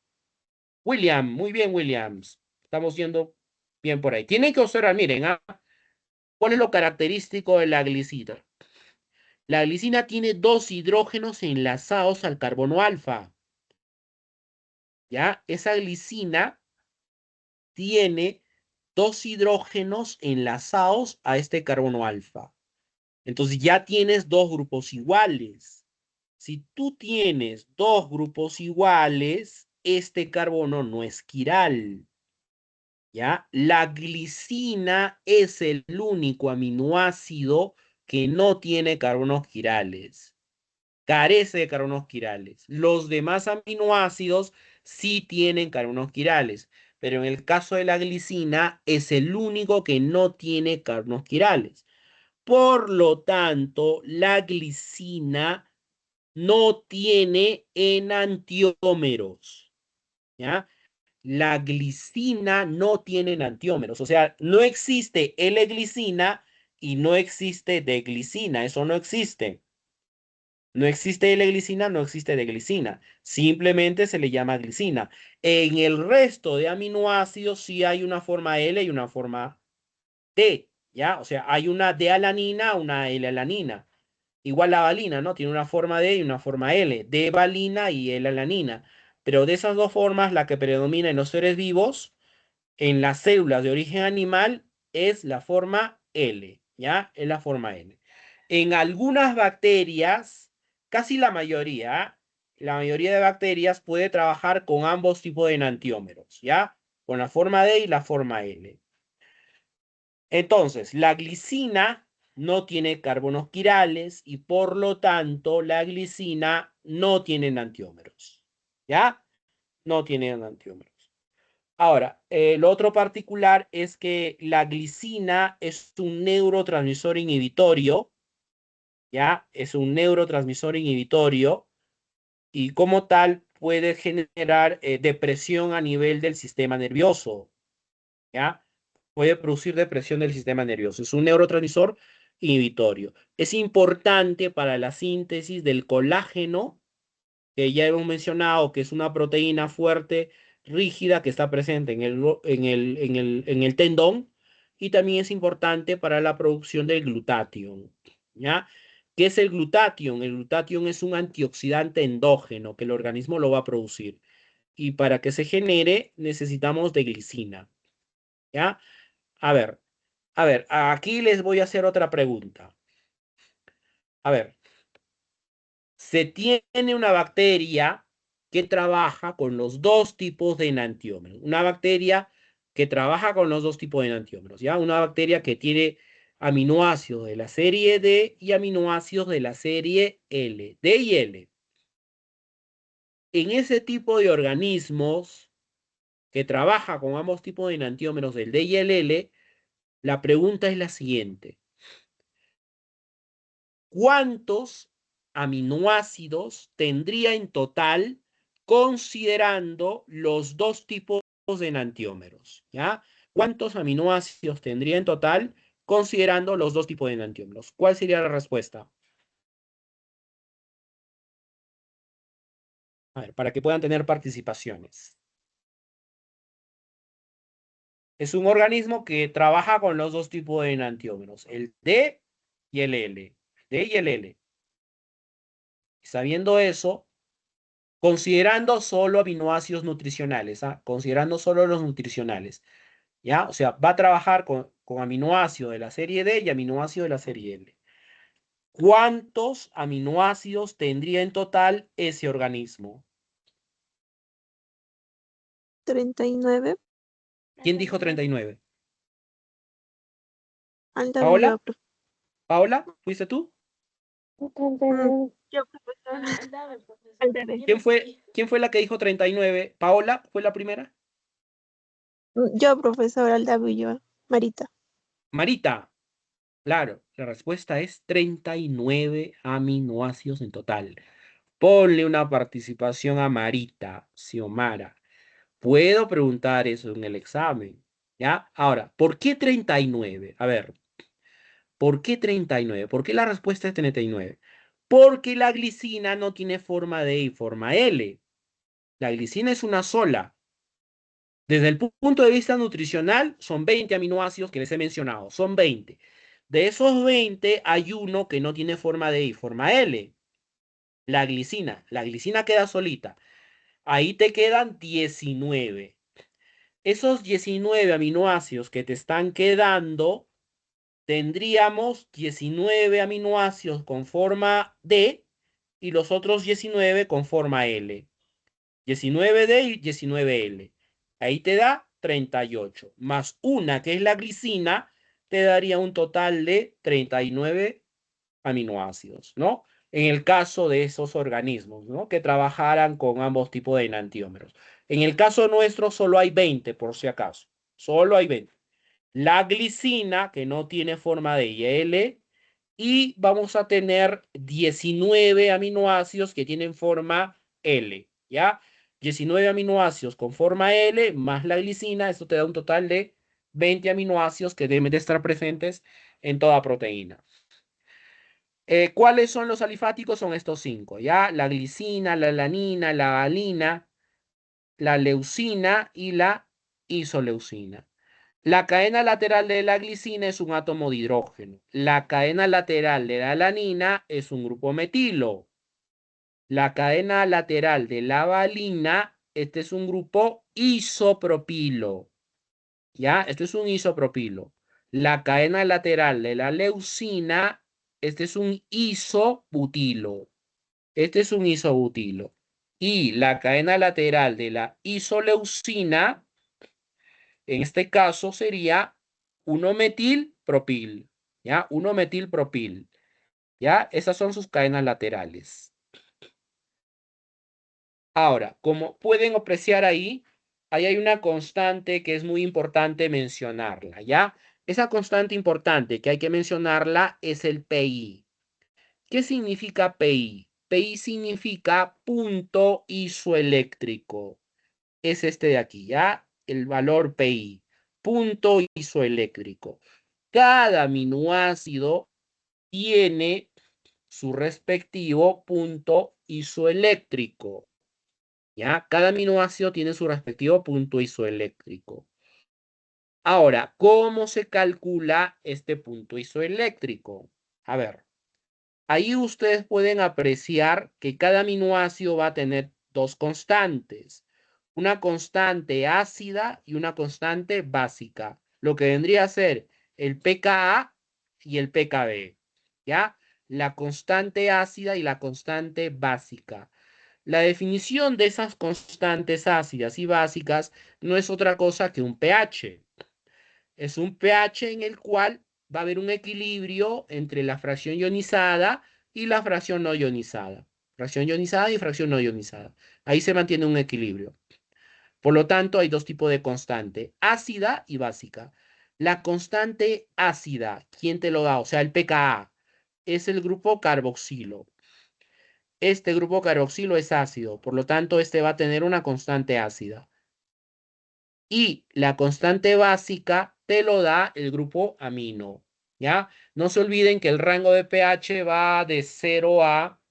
William, muy bien, Williams. Estamos yendo bien por ahí. Tienen que observar, miren, ¿Cuál es lo característico de la glicina? La glicina tiene 2 hidrógenos enlazados al carbono alfa. ¿Ya? Esa glicina tiene 2 hidrógenos enlazados a este carbono alfa. Entonces ya tienes 2 grupos iguales. Si tú tienes 2 grupos iguales, este carbono no es quiral. ¿Ya? La glicina es el único aminoácido que no tiene carbonos quirales. Carece de carbonos quirales. Los demás aminoácidos sí tienen carbonos quirales, pero en el caso de la glicina es el único que no tiene carbonos quirales. Por lo tanto, la glicina no tiene enantiómeros. ¿Ya? La glicina no tiene enantiómeros, o sea, no existe L-glicina y no existe D-glicina, eso no existe. No existe L-glicina, no existe D-glicina, simplemente se le llama glicina. En el resto de aminoácidos sí hay una forma L y una forma D, ¿ya? O sea, hay una D-alanina, una L-alanina. Igual la valina, ¿no? Tiene una forma D y una forma L, D-valina y L-alanina. Pero de esas dos formas, la que predomina en los seres vivos, en las células de origen animal, es la forma L, ¿ya? Es la forma L. En algunas bacterias, casi la mayoría de bacterias puede trabajar con ambos tipos de enantiómeros, ¿ya? Con la forma D y la forma L. Entonces, la glicina no tiene carbonos quirales y por lo tanto la glicina no tiene enantiómeros. ¿Ya? No tiene enantiómeros. Ahora, lo otro particular es que la glicina es un neurotransmisor inhibitorio. ¿Ya? Es un neurotransmisor inhibitorio y como tal puede generar depresión a nivel del sistema nervioso. ¿Ya? Puede producir depresión del sistema nervioso. Es un neurotransmisor inhibitorio. Es importante para la síntesis del colágeno, que ya hemos mencionado, que es una proteína fuerte, rígida, que está presente en el tendón, y también es importante para la producción del glutatión. ¿Ya? ¿Qué es el glutatión? El glutatión es un antioxidante endógeno que el organismo lo va a producir. Y para que se genere necesitamos de glicina. ¿Ya? A ver, aquí les voy a hacer otra pregunta. A ver, se tiene una bacteria que trabaja con los dos tipos de enantiómeros. Una bacteria que trabaja con los dos tipos de enantiómeros, ¿ya? Una bacteria que tiene aminoácidos de la serie D y aminoácidos de la serie L, D y L. En ese tipo de organismos que trabaja con ambos tipos de enantiómeros del D y el L, la pregunta es la siguiente. ¿Cuántos aminoácidos tendría en total considerando los dos tipos de enantiómeros? ¿Ya? ¿Cuántos aminoácidos tendría en total considerando los dos tipos de enantiómeros? ¿Cuál sería la respuesta? A ver, para que puedan tener participaciones. Es un organismo que trabaja con los dos tipos de enantiómeros, el D y el L. D y el L. Sabiendo eso, considerando solo aminoácidos nutricionales, ¿ah? Considerando solo los nutricionales, ¿ya? O sea, va a trabajar con aminoácidos de la serie D y aminoácidos de la serie L. ¿Cuántos aminoácidos tendría en total ese organismo? 39. ¿Quién dijo 39? Alta ¿Paola? Villalobos. ¿Paola? ¿Fuiste tú? Yo, profesora. Alta ¿Quién fue la que dijo 39? ¿Paola fue la primera? Yo, profesora Alda Villalobos. Marita. Marita. Claro, la respuesta es 39 aminoácidos en total. Ponle una participación a Marita, Xiomara. Puedo preguntar eso en el examen, ¿ya? Ahora, ¿por qué 39? A ver, ¿por qué 39? ¿Por qué la respuesta es 39? Porque la glicina no tiene forma D y forma L. La glicina es una sola. Desde el punto de vista nutricional, son 20 aminoácidos que les he mencionado, son 20. De esos 20, hay uno que no tiene forma de I, forma L. La glicina. La glicina queda solita. Ahí te quedan 19. Esos 19 aminoácidos que te están quedando, tendríamos 19 aminoácidos con forma D y los otros 19 con forma L. 19D y 19L. Ahí te da 38. Más una que es la glicina, te daría un total de 39 aminoácidos, ¿no? En el caso de esos organismos, ¿no? Que trabajaran con ambos tipos de enantiómeros. En el caso nuestro solo hay 20, por si acaso. Solo hay 20. La glicina, que no tiene forma de IL, y vamos a tener 19 aminoácidos que tienen forma L, ¿ya? 19 aminoácidos con forma L más la glicina, esto te da un total de 20 aminoácidos que deben de estar presentes en toda proteína. ¿Cuáles son los alifáticos? Son estos 5, ¿ya? La glicina, la alanina, la valina, la leucina y la isoleucina. La cadena lateral de la glicina es un átomo de hidrógeno. La cadena lateral de la alanina es un grupo metilo. La cadena lateral de la valina, este es un grupo isopropilo. ¿Ya? Esto es un isopropilo. La cadena lateral de la leucina, este es un isobutilo. Este es un isobutilo. Y la cadena lateral de la isoleucina, en este caso sería 1-metilpropil. ¿Ya? 1-metilpropil. ¿Ya? Esas son sus cadenas laterales. Ahora, como pueden apreciar ahí hay una constante que es muy importante mencionarla, ¿ya? Esa constante importante que hay que mencionarla es el PI. ¿Qué significa PI? PI significa punto isoeléctrico. Es este de aquí, ¿ya? El valor PI, punto isoeléctrico. Cada aminoácido tiene su respectivo punto isoeléctrico. ¿Ya? Cada aminoácido tiene su respectivo punto isoeléctrico. Ahora, ¿cómo se calcula este punto isoeléctrico? A ver, ahí ustedes pueden apreciar que cada aminoácido va a tener dos constantes. Una constante ácida y una constante básica. Lo que vendría a ser el pKa y el pKb. ¿Ya? La constante ácida y la constante básica. La definición de esas constantes ácidas y básicas no es otra cosa que un pH. Es un pH en el cual va a haber un equilibrio entre la fracción ionizada y la fracción no ionizada. Fracción ionizada y fracción no ionizada. Ahí se mantiene un equilibrio. Por lo tanto, hay dos tipos de constante, ácida y básica. La constante ácida, ¿quién te lo da? O sea, el pKa, es el grupo carboxilo. Este grupo carboxilo es ácido, por lo tanto, este va a tener una constante ácida. Y la constante básica te lo da el grupo amino, ¿ya? No se olviden que el rango de pH va de 0 a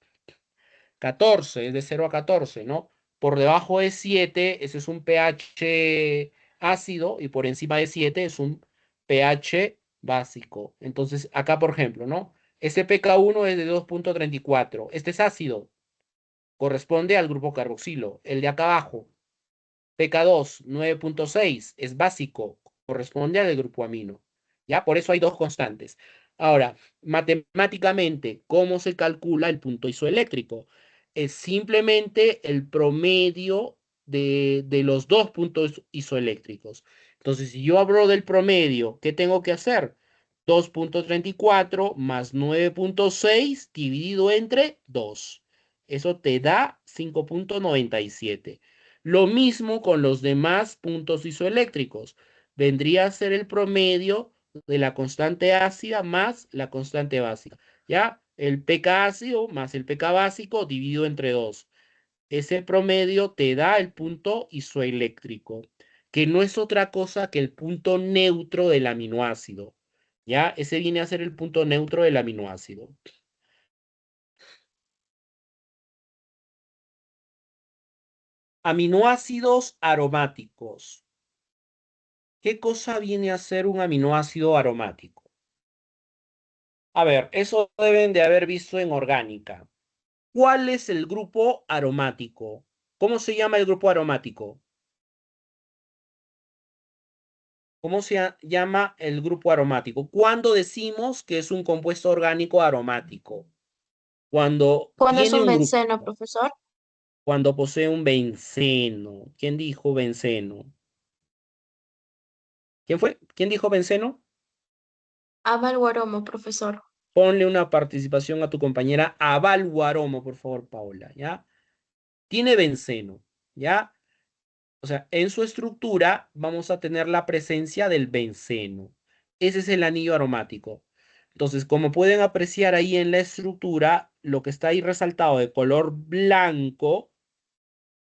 14, es de 0 a 14, ¿no? Por debajo de 7, ese es un pH ácido, y por encima de 7 es un pH básico. Entonces, acá, por ejemplo, ¿no? Este pK1 es de 2.34. Este es ácido, corresponde al grupo carboxilo. El de acá abajo, pK2, 9.6, es básico, corresponde al grupo amino. ¿Ya? Por eso hay dos constantes. Ahora, matemáticamente, ¿cómo se calcula el punto isoeléctrico? Es simplemente el promedio de los dos puntos isoeléctricos. Entonces, si yo hablo del promedio, ¿qué tengo que hacer? 2.34 más 9.6 dividido entre 2. Eso te da 5.97. Lo mismo con los demás puntos isoeléctricos. Vendría a ser el promedio de la constante ácida más la constante básica. ¿Ya? El pK ácido más el pK básico dividido entre 2. Ese promedio te da el punto isoeléctrico, que no es otra cosa que el punto neutro del aminoácido. ¿Ya? Ese viene a ser el punto neutro del aminoácido. Aminoácidos aromáticos. ¿Qué cosa viene a ser un aminoácido aromático? A ver, eso deben de haber visto en orgánica. ¿Cuál es el grupo aromático? ¿Cómo se llama el grupo aromático? ¿Cómo se llama el grupo aromático? ¿Cuándo decimos que es un compuesto orgánico aromático? Cuando ¿Cuándo es tiene un un grupo, benceno, profesor? cuando posee un benceno. ¿Quién dijo benceno? ¿Quién fue? ¿Quién dijo benceno? Avalguaromo, profesor. Ponle una participación a tu compañera Aval Guaromo, por favor, Paola, ¿ya? Tiene benceno, ¿ya? O sea, en su estructura vamos a tener la presencia del benceno. Ese es el anillo aromático. Entonces, como pueden apreciar ahí en la estructura, lo que está ahí resaltado de color blanco,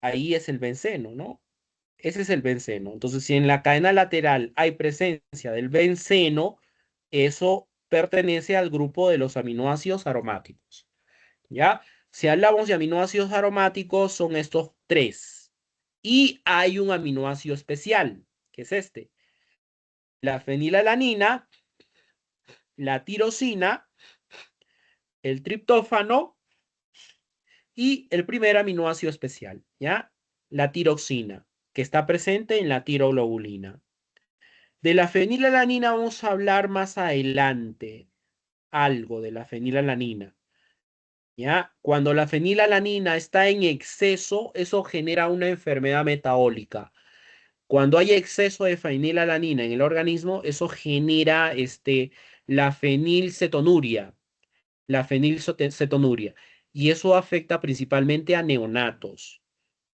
ahí es el benceno, ¿no? Ese es el benceno. Entonces, si en la cadena lateral hay presencia del benceno, eso pertenece al grupo de los aminoácidos aromáticos, ¿ya? Si hablamos de aminoácidos aromáticos, son estos tres. Y hay un aminoácido especial, que es este. La fenilalanina, la tirosina, el triptófano y el primer aminoácido especial, ¿ya? La tiroxina, que está presente en la tiroglobulina. De la fenilalanina vamos a hablar más adelante, algo de la fenilalanina, ¿ya? Cuando la fenilalanina está en exceso, eso genera una enfermedad metabólica. Cuando hay exceso de fenilalanina en el organismo, eso genera la fenilcetonuria, la fenilcetonuria. Y eso afecta principalmente a neonatos,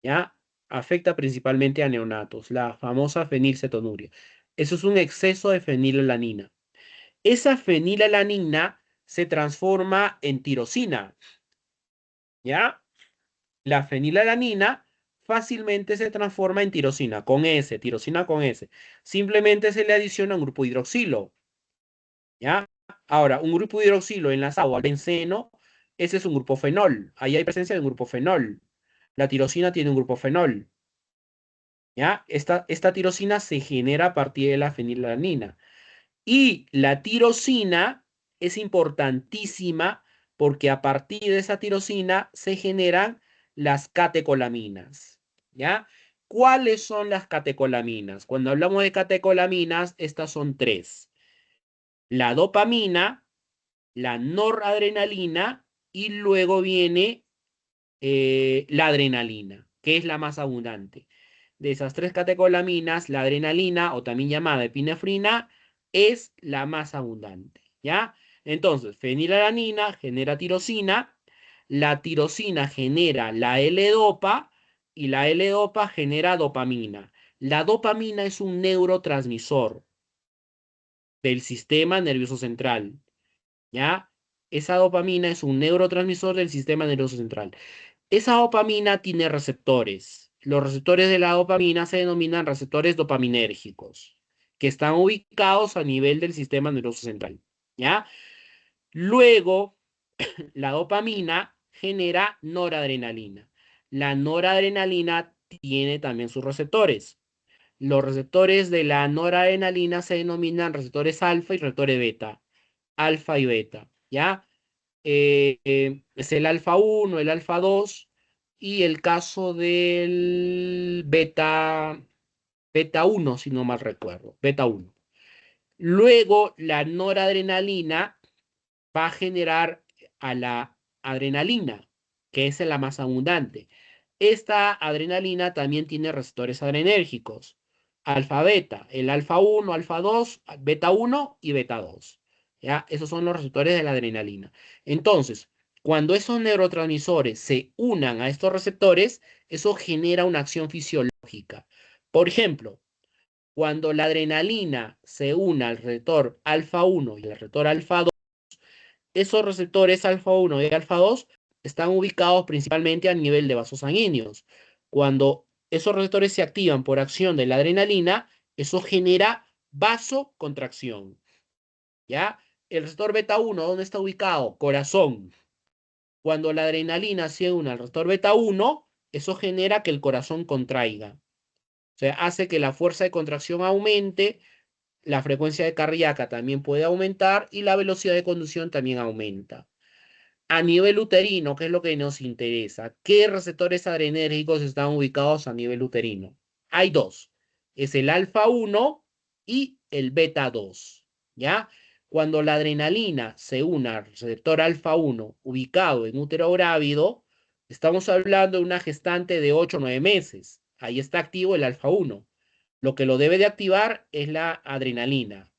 ¿ya? Afecta principalmente a neonatos, la famosa fenilcetonuria. Eso es un exceso de fenilalanina. Esa fenilalanina se transforma en tirosina, ¿ya? La fenilalanina fácilmente se transforma en tirosina, con S, tirosina con S. Simplemente se le adiciona un grupo hidroxilo, ¿ya? Ahora, un grupo hidroxilo enlazado al benceno, ese es un grupo fenol. Ahí hay presencia de un grupo fenol. La tirosina tiene un grupo fenol, ¿ya? Esta tirosina se genera a partir de la fenilalanina. Y la tirosina es importantísima porque a partir de esa tirosina se generan las catecolaminas, ¿ya? ¿Cuáles son las catecolaminas? Cuando hablamos de catecolaminas, estas son tres. La dopamina, la noradrenalina y luego viene la adrenalina, que es la más abundante. De esas tres catecolaminas, la adrenalina, o también llamada epinefrina, es la más abundante, ¿ya? Entonces, fenilalanina genera tirosina, la tirosina genera la L-dopa y la L-dopa genera dopamina. La dopamina es un neurotransmisor del sistema nervioso central, ¿ya? Esa dopamina es un neurotransmisor del sistema nervioso central. Esa dopamina tiene receptores. Los receptores de la dopamina se denominan receptores dopaminérgicos, que están ubicados a nivel del sistema nervioso central, ¿ya? Luego, la dopamina genera noradrenalina. La noradrenalina tiene también sus receptores. Los receptores de la noradrenalina se denominan receptores alfa y receptores beta. Alfa y beta, ¿ya? Es el alfa 1, el alfa 2 y el caso del beta 1, si no mal recuerdo, beta 1. Luego, la noradrenalina va a generar a la adrenalina, que es la más abundante. Esta adrenalina también tiene receptores adrenérgicos. Alfa beta, el alfa 1, alfa 2, beta 1 y beta 2. ¿Ya? Esos son los receptores de la adrenalina. Entonces, cuando esos neurotransmisores se unan a estos receptores, eso genera una acción fisiológica. Por ejemplo, cuando la adrenalina se une al receptor alfa 1 y al receptor alfa 2, esos receptores alfa 1 y alfa 2 están ubicados principalmente a nivel de vasos sanguíneos. Cuando esos receptores se activan por acción de la adrenalina, eso genera vasocontracción, ¿ya? El receptor beta 1, ¿dónde está ubicado? Corazón. Cuando la adrenalina se une al receptor beta 1, eso genera que el corazón contraiga. O sea, hace que la fuerza de contracción aumente, la frecuencia cardíaca también puede aumentar y la velocidad de conducción también aumenta. A nivel uterino, ¿qué es lo que nos interesa? ¿Qué receptores adrenérgicos están ubicados a nivel uterino? Hay dos. Es el alfa 1 y el beta 2. ¿Ya? Cuando la adrenalina se une al receptor alfa 1 ubicado en útero grávido, estamos hablando de una gestante de 8 o 9 meses. Ahí está activo el alfa 1. Lo que lo debe de activar es la adrenalina.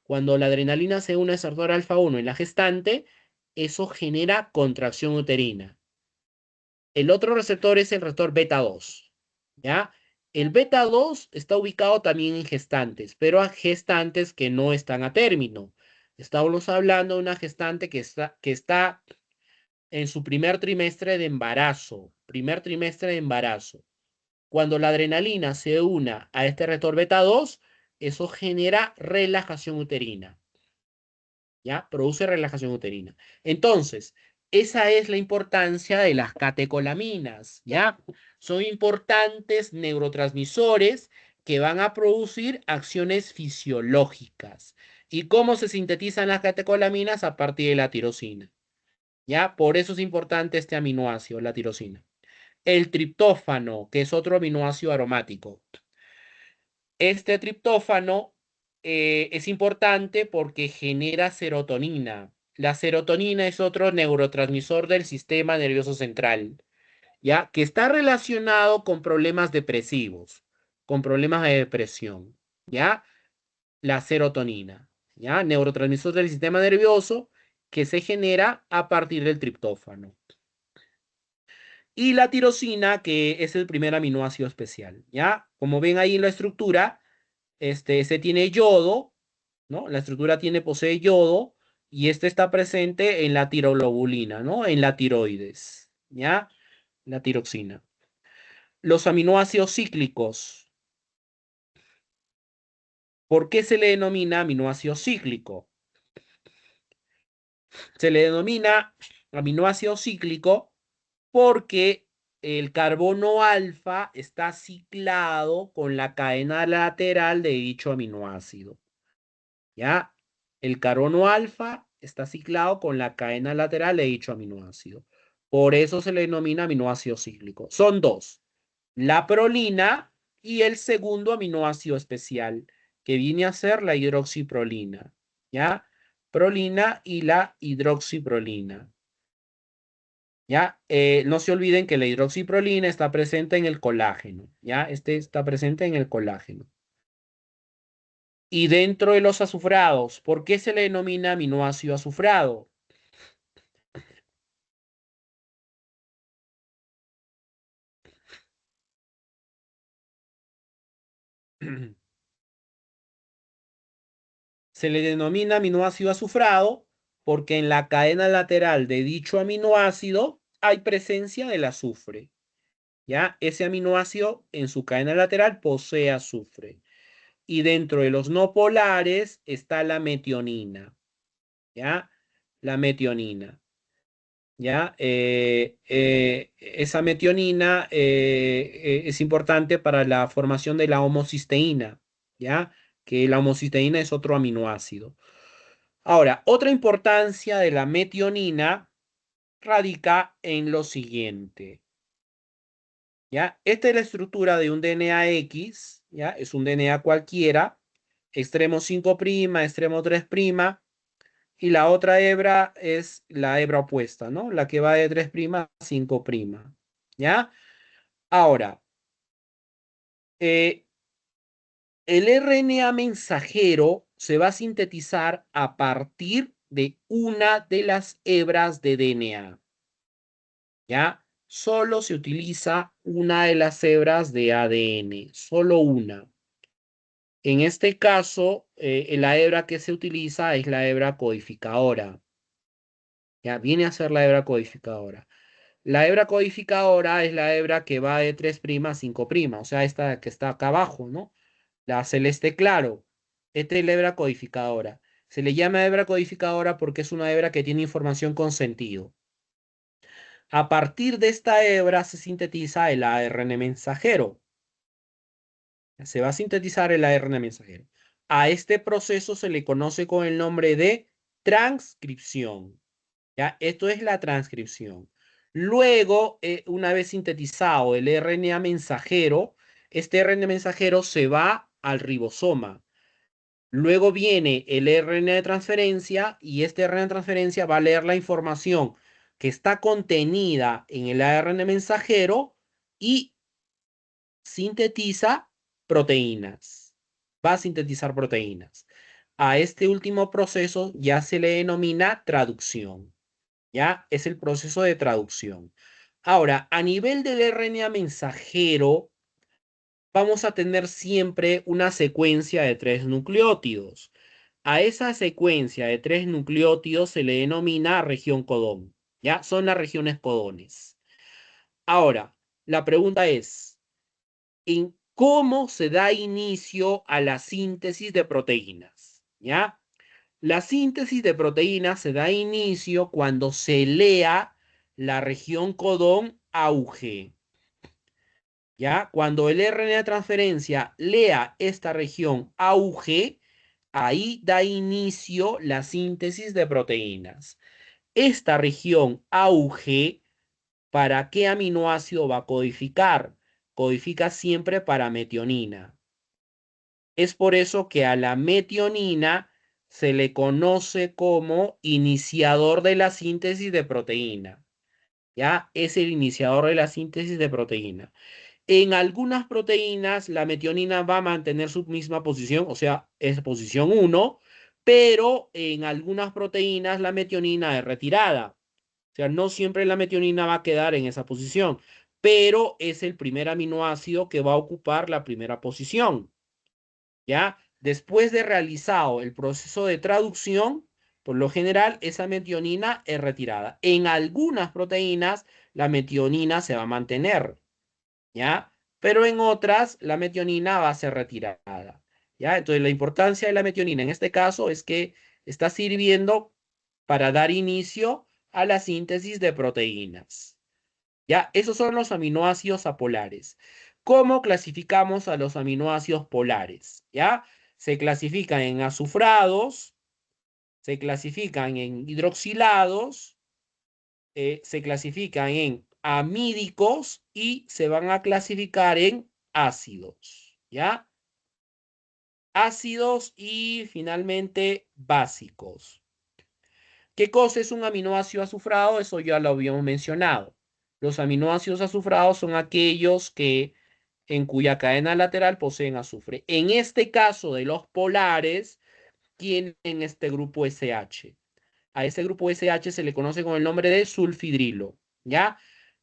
Cuando la adrenalina se une al receptor alfa 1 en la gestante, eso genera contracción uterina. El otro receptor es el receptor beta 2. ¿Ya? El beta 2 está ubicado también en gestantes, pero a gestantes que no están a término. Estamos hablando de una gestante que está en su primer trimestre de embarazo. Primer trimestre de embarazo. Cuando la adrenalina se una a este receptor beta 2, eso genera relajación uterina. ¿Ya? Produce relajación uterina. Entonces, esa es la importancia de las catecolaminas, ¿ya? Son importantes neurotransmisores que van a producir acciones fisiológicas. ¿Y cómo se sintetizan las catecolaminas? A partir de la tirosina, ¿ya? Por eso es importante este aminoácido, la tirosina. El triptófano, que es otro aminoácido aromático. Este triptófano es importante porque genera serotonina. La serotonina es otro neurotransmisor del sistema nervioso central, ¿ya? Que está relacionado con problemas depresivos, con problemas de depresión, ¿ya? La serotonina, ¿ya? Neurotransmisor del sistema nervioso que se genera a partir del triptófano. Y la tirosina, que es el primer aminoácido especial, ¿ya? Como ven ahí en la estructura, se tiene yodo, ¿no? La estructura posee yodo y este está presente en la tiroglobulina, ¿no? En la tiroides, ¿ya? La tiroxina. Los aminoácidos cíclicos. ¿Por qué se le denomina aminoácido cíclico? Se le denomina aminoácido cíclico porque el carbono alfa está ciclado con la cadena lateral de dicho aminoácido. ¿Ya? El carbono alfa está ciclado con la cadena lateral de dicho aminoácido. Por eso se le denomina aminoácido cíclico. Son dos, la prolina y el segundo aminoácido especial, que viene a ser la hidroxiprolina. ¿Ya? Prolina y la hidroxiprolina. ¿Ya? No se olviden que la hidroxiprolina está presente en el colágeno. ¿Ya? Está presente en el colágeno. Y dentro de los azufrados, ¿por qué se le denomina aminoácido azufrado? Se le denomina aminoácido azufrado porque en la cadena lateral de dicho aminoácido hay presencia del azufre. ¿Ya? Ese aminoácido en su cadena lateral posee azufre. Y dentro de los no polares está la metionina. ¿Ya? La metionina. ¿Ya? Esa metionina es importante para la formación de la homocisteína, ¿ya? Que la homocisteína es otro aminoácido. Ahora, otra importancia de la metionina radica en lo siguiente, ¿ya? Esta es la estructura de un DNA X, ¿ya? Es un DNA cualquiera, extremo 5', extremo 3', y la otra hebra es la hebra opuesta, ¿no? La que va de 3' a 5', ¿ya? Ahora, el RNA mensajero se va a sintetizar a partir de una de las hebras de DNA, ¿ya? Solo se utiliza una de las hebras de ADN, solo una. En este caso, la hebra que se utiliza es la hebra codificadora. Ya viene a ser la hebra codificadora. La hebra codificadora es la hebra que va de 3' a 5', o sea, esta que está acá abajo, ¿no? La celeste claro. Esta es la hebra codificadora. Se le llama hebra codificadora porque es una hebra que tiene información con sentido. A partir de esta hebra se sintetiza el ARN mensajero. Se va a sintetizar el ARN mensajero. A este proceso se le conoce con el nombre de transcripción. ¿Ya? Esto es la transcripción. Luego, una vez sintetizado el RNA mensajero, este RNA mensajero se va al ribosoma. Luego viene el RNA de transferencia y este RNA de transferencia va a leer la información que está contenida en el ARN mensajero y sintetiza proteínas. Va a sintetizar proteínas. A este último proceso ya se le denomina traducción. ¿Ya? Es el proceso de traducción. Ahora, a nivel del RNA mensajero, vamos a tener siempre una secuencia de 3 nucleótidos. A esa secuencia de 3 nucleótidos se le denomina región codón. ¿Ya? Son las regiones codones. Ahora, la pregunta es, ¿en cómo se da inicio a la síntesis de proteínas? ¿Ya? La síntesis de proteínas se da inicio cuando se lea la región codón auge. ¿Ya? Cuando el RNA de transferencia lea esta región auge, ahí da inicio la síntesis de proteínas. Esta región auge, ¿para qué aminoácido va a codificar? Codifica siempre para metionina. Es por eso que a la metionina se le conoce como iniciador de la síntesis de proteína. ¿Ya? Es el iniciador de la síntesis de proteína. En algunas proteínas, la metionina va a mantener su misma posición, o sea, es posición 1, pero en algunas proteínas la metionina es retirada. O sea, no siempre la metionina va a quedar en esa posición, pero es el primer aminoácido que va a ocupar la primera posición. ¿Ya? Después de realizado el proceso de traducción, por lo general, esa metionina es retirada. En algunas proteínas, la metionina se va a mantener, ¿ya? Pero en otras, la metionina va a ser retirada, ¿ya? Entonces, la importancia de la metionina en este caso es que está sirviendo para dar inicio a la síntesis de proteínas, ¿ya? Esos son los aminoácidos apolares. ¿Cómo clasificamos a los aminoácidos polares? ¿Ya? Se clasifican en azufrados, se clasifican en hidroxilados, se clasifican en amídicos y se van a clasificar en ácidos, ¿ya? Ácidos y finalmente básicos. ¿Qué cosa es un aminoácido azufrado? Eso ya lo habíamos mencionado. Los aminoácidos azufrados son aquellos que en cuya cadena lateral poseen azufre. En este caso de los polares, tienen este grupo SH. A ese grupo SH se le conoce con el nombre de sulfidrilo, ¿ya?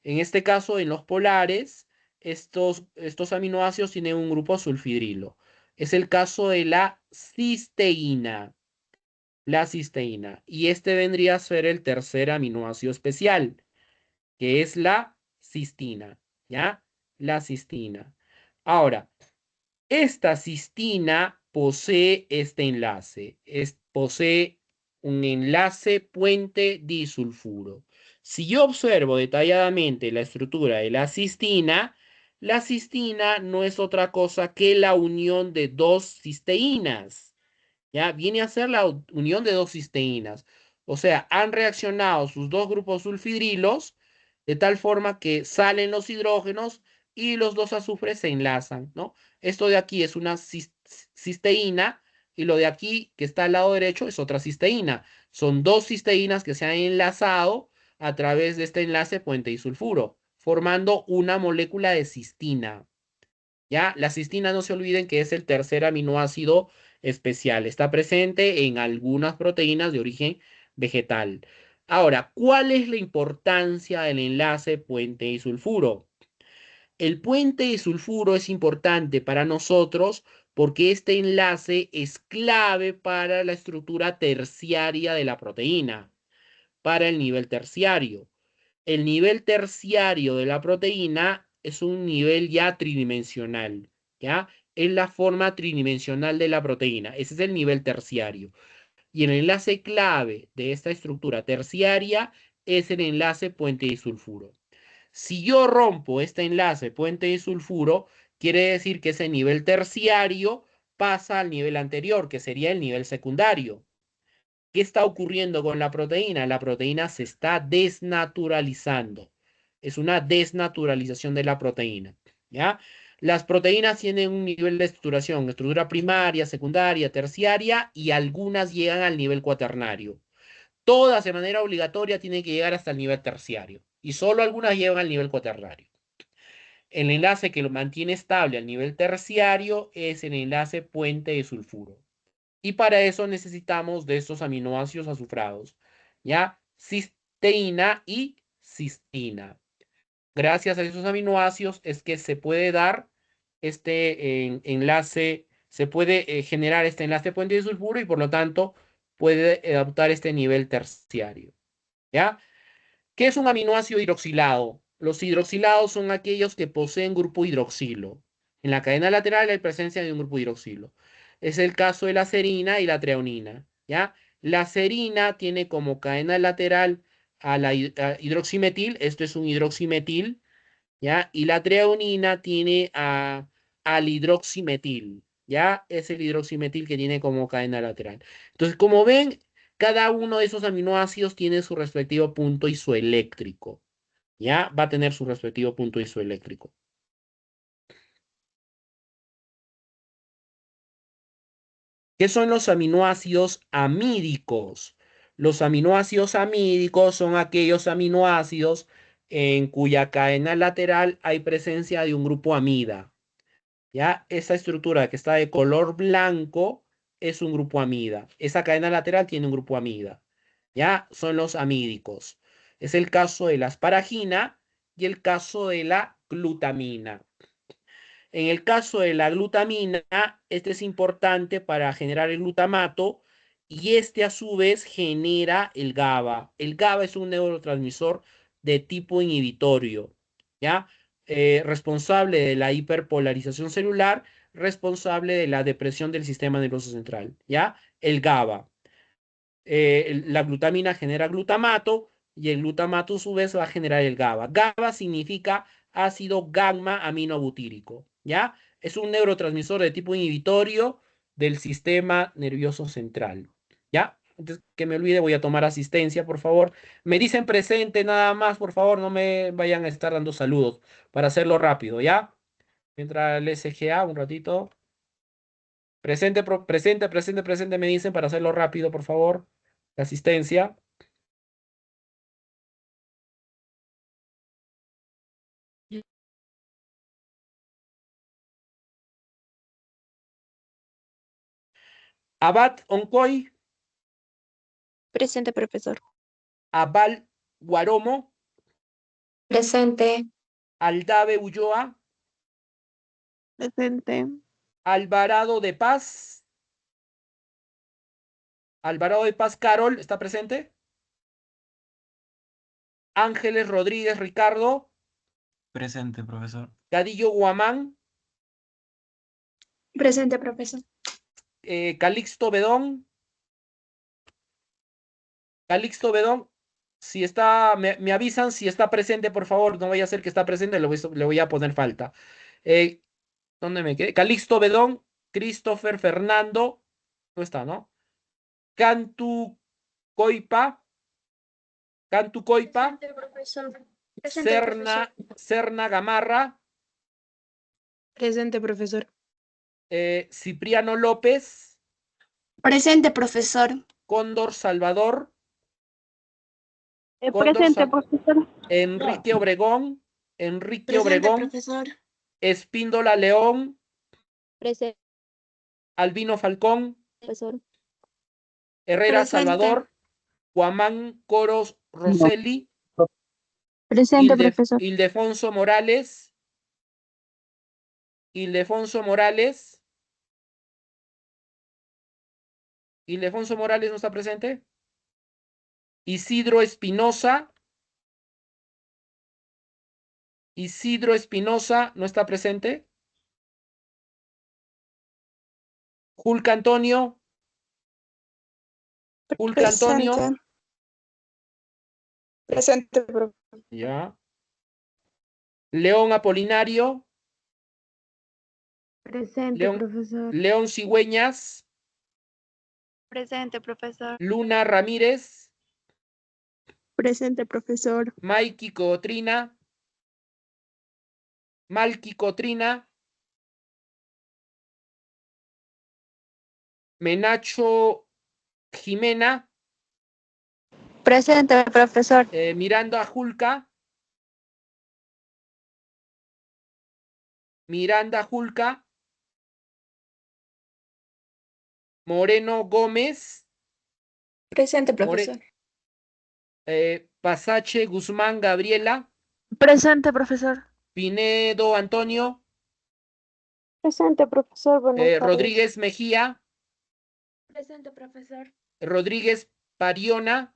En este caso, en los polares, estos aminoácidos tienen un grupo sulfidrilo. Es el caso de la cisteína. La cisteína. Y este vendría a ser el tercer aminoácido especial, que es la cistina, ¿ya? La cistina. Ahora, esta cistina posee este enlace, posee un enlace puente disulfuro. Si yo observo detalladamente la estructura de la cistina no es otra cosa que la unión de dos cisteínas. ¿Ya? Viene a ser la unión de dos cisteínas. O sea, han reaccionado sus dos grupos sulfidrilos de tal forma que salen los hidrógenos y los dos azufres se enlazan, ¿no? Esto de aquí es una cisteína y lo de aquí que está al lado derecho es otra cisteína. Son dos cisteínas que se han enlazado a través de este enlace puente disulfuro, formando una molécula de cistina. ¿Ya? La cistina, no se olviden que es el tercer aminoácido especial. Está presente en algunas proteínas de origen vegetal. Ahora, ¿cuál es la importancia del enlace puente disulfuro? El puente disulfuro es importante para nosotros porque este enlace es clave para la estructura terciaria de la proteína, para el nivel terciario. El nivel terciario de la proteína es un nivel ya tridimensional, ¿ya? Es la forma tridimensional de la proteína. Ese es el nivel terciario. Y el enlace clave de esta estructura terciaria es el enlace puente disulfuro. Si yo rompo este enlace puente disulfuro, quiere decir que ese nivel terciario pasa al nivel anterior, que sería el nivel secundario. ¿Qué está ocurriendo con la proteína? La proteína se está desnaturalizando. Es una desnaturalización de la proteína, ¿ya? Las proteínas tienen un nivel de estructuración, estructura primaria, secundaria, terciaria, y algunas llegan al nivel cuaternario. Todas de manera obligatoria tienen que llegar hasta el nivel terciario, y solo algunas llegan al nivel cuaternario. El enlace que lo mantiene estable al nivel terciario es el enlace puente de sulfuro. Y para eso necesitamos de estos aminoácidos azufrados, ¿ya? Cisteína y cistina. Gracias a esos aminoácidos es que se puede dar este enlace, se puede generar este enlace puente de sulfuro y por lo tanto puede adoptar este nivel terciario, ¿ya? ¿Qué es un aminoácido hidroxilado? Los hidroxilados son aquellos que poseen grupo hidroxilo. En la cadena lateral hay presencia de un grupo hidroxilo. Es el caso de la serina y la treonina, ¿ya? La serina tiene como cadena lateral a la hidroximetil, esto es un hidroximetil, ¿ya? Y la treonina tiene al hidroximetil, ¿ya? Es el hidroximetil que tiene como cadena lateral. Entonces, como ven, cada uno de esos aminoácidos tiene su respectivo punto isoeléctrico, ¿ya? Va a tener su respectivo punto isoeléctrico. ¿Qué son los aminoácidos amídicos? Los aminoácidos amídicos son aquellos aminoácidos en cuya cadena lateral hay presencia de un grupo amida. ¿Ya? Esa estructura que está de color blanco es un grupo amida. Esa cadena lateral tiene un grupo amida. ¿Ya? Son los amídicos. Es el caso de la asparagina y el caso de la glutamina. En el caso de la glutamina, este es importante para generar el glutamato y este a su vez genera el GABA. El GABA es un neurotransmisor de tipo inhibitorio, ¿ya? Responsable de la hiperpolarización celular, responsable de la depresión del sistema nervioso central, ¿ya? El GABA. La glutamina genera glutamato y el glutamato a su vez va a generar el GABA. GABA significa ácido gamma aminobutírico, ¿ya? Es un neurotransmisor de tipo inhibitorio del sistema nervioso central, ¿ya? Antes que me olvide, voy a tomar asistencia, por favor. Me dicen presente nada más, por favor, no me vayan a estar dando saludos para hacerlo rápido, ¿ya? Mientras el SGA, un ratito. Presente, presente, me dicen para hacerlo rápido, por favor. La asistencia. Abad Oncoy, Presente, profesor. Abal Guaromo, Presente. Aldave Ulloa, Presente. Alvarado de Paz, Alvarado de Paz Carol, ¿está presente? Ángeles Rodríguez Ricardo, Presente, profesor. Cadillo Guamán, Presente, profesor. Calixto Bedón, Calixto Bedón, si está, me avisan si está presente, por favor, no vaya a ser que está presente, le voy a poner falta. ¿Dónde me quedé? Calixto Bedón, Christopher Fernando, no está, ¿no? Cantu Coipa, Presente, profesor. Presente, profesor. Serna Gamarra, Presente, profesor. Cipriano López, Presente, profesor. Cóndor Salvador, Presente, profesor. Enrique Obregón, Presente, profesor. Espíndola León, Presente, Albino Falcón, profesor. Herrera Presente. Salvador, Guamán Coros Rosselli, Presente, profesor. Ildefonso Morales, Ildefonso Morales no está presente. Isidro Espinosa no está presente. Julca Antonio, Presente, profesor. ya. León Apolinario, Presente. ya. León Apolinario, ya. León Apolinario, ya. León Apolinario, ya. León Apolinario, ya. León Apolinario, ya. León Apolinario, ya. León Apolinario, ya. León Apolinario, ya. León Apolinario, ya. León Apolinario, Presente, León, profesor. León Cigüeñas, Presente, profesor. Luna Ramírez, Presente, profesor. Malky Cotrina, Menacho Jimena, Presente, profesor. Miranda Julca, Moreno Gómez, Presente, More- profesor. Pasache Guzmán Gabriela, Presente, profesor. Pinedo Antonio, Presente, profesor. Buenas tardes. Rodríguez Mejía, Presente, profesor. Rodríguez Pariona,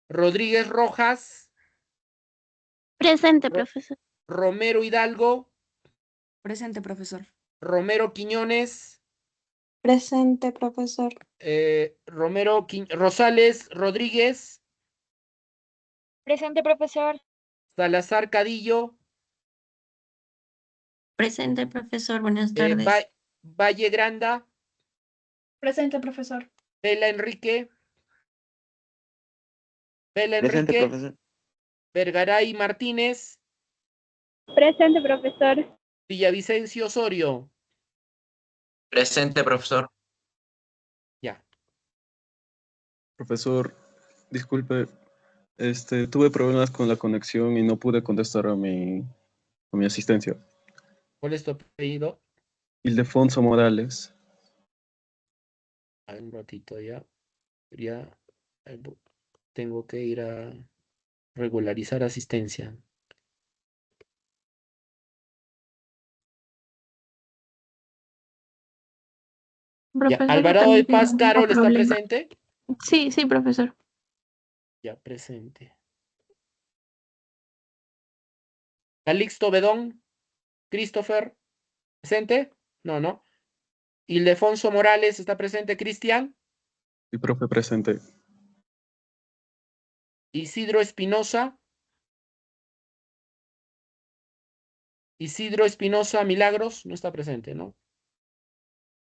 Rodríguez Rojas, Presente, profesor. Romero Hidalgo, Presente, profesor. Romero Quiñones, Presente, profesor. Rosales Rodríguez, Presente, profesor. Salazar Cadillo, Presente, profesor. Buenas Valle Granda, Presente, profesor. Vela Enrique, Presente, profesor. Vergaray Martínez, Presente, profesor. Villavicencio Osorio. Presente, profesor. Ya. Profesor, disculpe, tuve problemas con la conexión y no pude contestar a mi asistencia. ¿Cuál es tu apellido? Ildefonso Morales. A ver, un ratito ya. Tengo que ir a regularizar asistencia. Ya, Profesor, Alvarado de también Paz tengo Carol un está problema. presente. Sí, sí, profesor. Ya, presente. Calixto Bedón, Christopher, ¿presente? No. Ildefonso Morales está presente, Cristian. Sí, profe, presente. Isidro Espinosa. Milagros, no está presente, ¿no?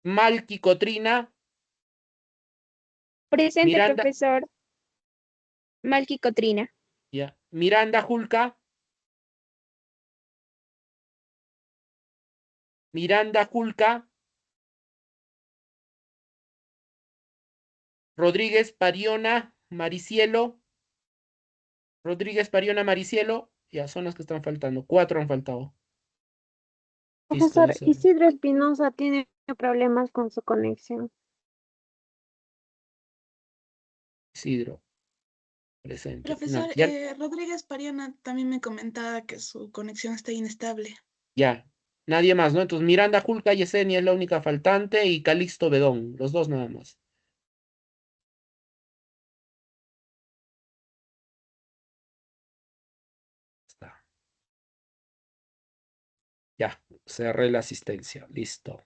Malky Cotrina. Presente, Miranda, profesor. Malky Cotrina. ya. Miranda Julca. Rodríguez Pariona Maricielo. Ya son los que están faltando. 4 han faltado. Listo, Profesor, ya cerré. Isidro Espinosa tiene problemas con su conexión. Isidro, presente. Profesor, Ya, Rodríguez Pariana también me comentaba que su conexión está inestable. ya. Nadie más, ¿no? Entonces Miranda Julca y Yesenia es la única faltante y Calixto Bedón, los dos nada más. Está. Ya, cerré la asistencia. Listo.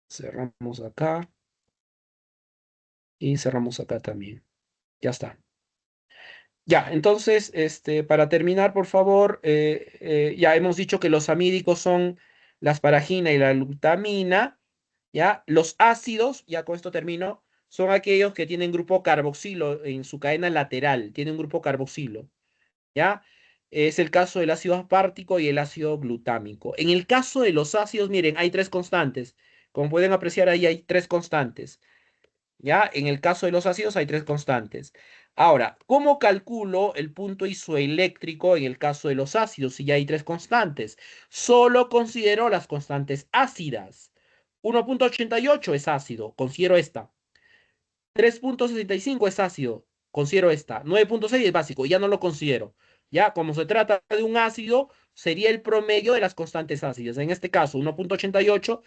Cerramos acá. Y cerramos acá también. Ya está. Ya, entonces, para terminar, por favor, ya hemos dicho que los amídicos son la asparagina y la glutamina, ¿ya? Los ácidos, ya con esto termino, son aquellos que tienen grupo carboxilo en su cadena lateral, tienen grupo carboxilo, ¿ya? Es el caso del ácido aspartico y el ácido glutámico. En el caso de los ácidos, miren, hay 3 constantes. Como pueden apreciar ahí, hay 3 constantes. ¿Ya? En el caso de los ácidos hay 3 constantes. Ahora, ¿cómo calculo el punto isoeléctrico en el caso de los ácidos si ya hay 3 constantes? Solo considero las constantes ácidas. 1.88 es ácido, considero esta. 3.65 es ácido, considero esta. 9.6 es básico, ya no lo considero. Ya, como se trata de un ácido, sería el promedio de las constantes ácidas. En este caso, 1.88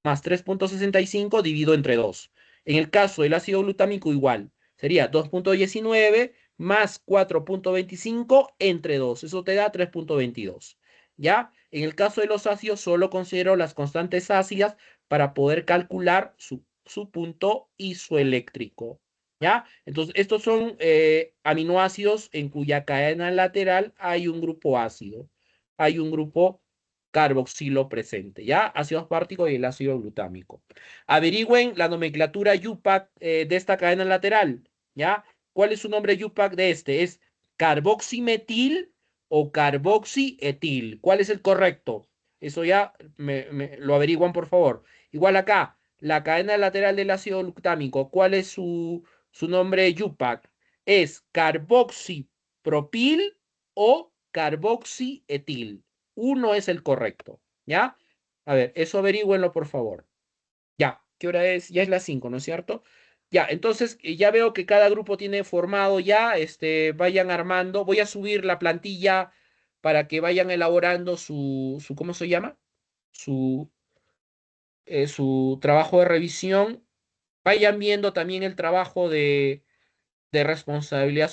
más 3.65 dividido entre 2. En el caso del ácido glutámico igual, sería 2.19 más 4.25 entre 2. Eso te da 3.22. ¿Ya? En el caso de los ácidos solo considero las constantes ácidas para poder calcular su punto isoeléctrico. ¿Ya? Entonces, estos son aminoácidos en cuya cadena lateral hay un grupo ácido. Hay un grupo carboxilo presente, ¿ya? Ácido aspartico y el ácido glutámico. Averigüen la nomenclatura UPAC de esta cadena lateral, ¿ya? ¿Cuál es su nombre UPAC de este? ¿Es carboximetil o carboxietil? ¿Cuál es el correcto? Eso ya lo averiguan, por favor. Igual acá, la cadena lateral del ácido glutámico, ¿cuál es su nombre UPAC? ¿Es carboxipropil o carboxietil? Uno es el correcto, ¿ya? A ver, eso averigüenlo, por favor. Ya, ¿qué hora es? Ya es las 5, ¿no es cierto? Ya, entonces ya veo que cada grupo tiene formado ya, vayan armando. Voy a subir la plantilla para que vayan elaborando su ¿cómo se llama? Su, su trabajo de revisión. Vayan viendo también el trabajo de responsabilidad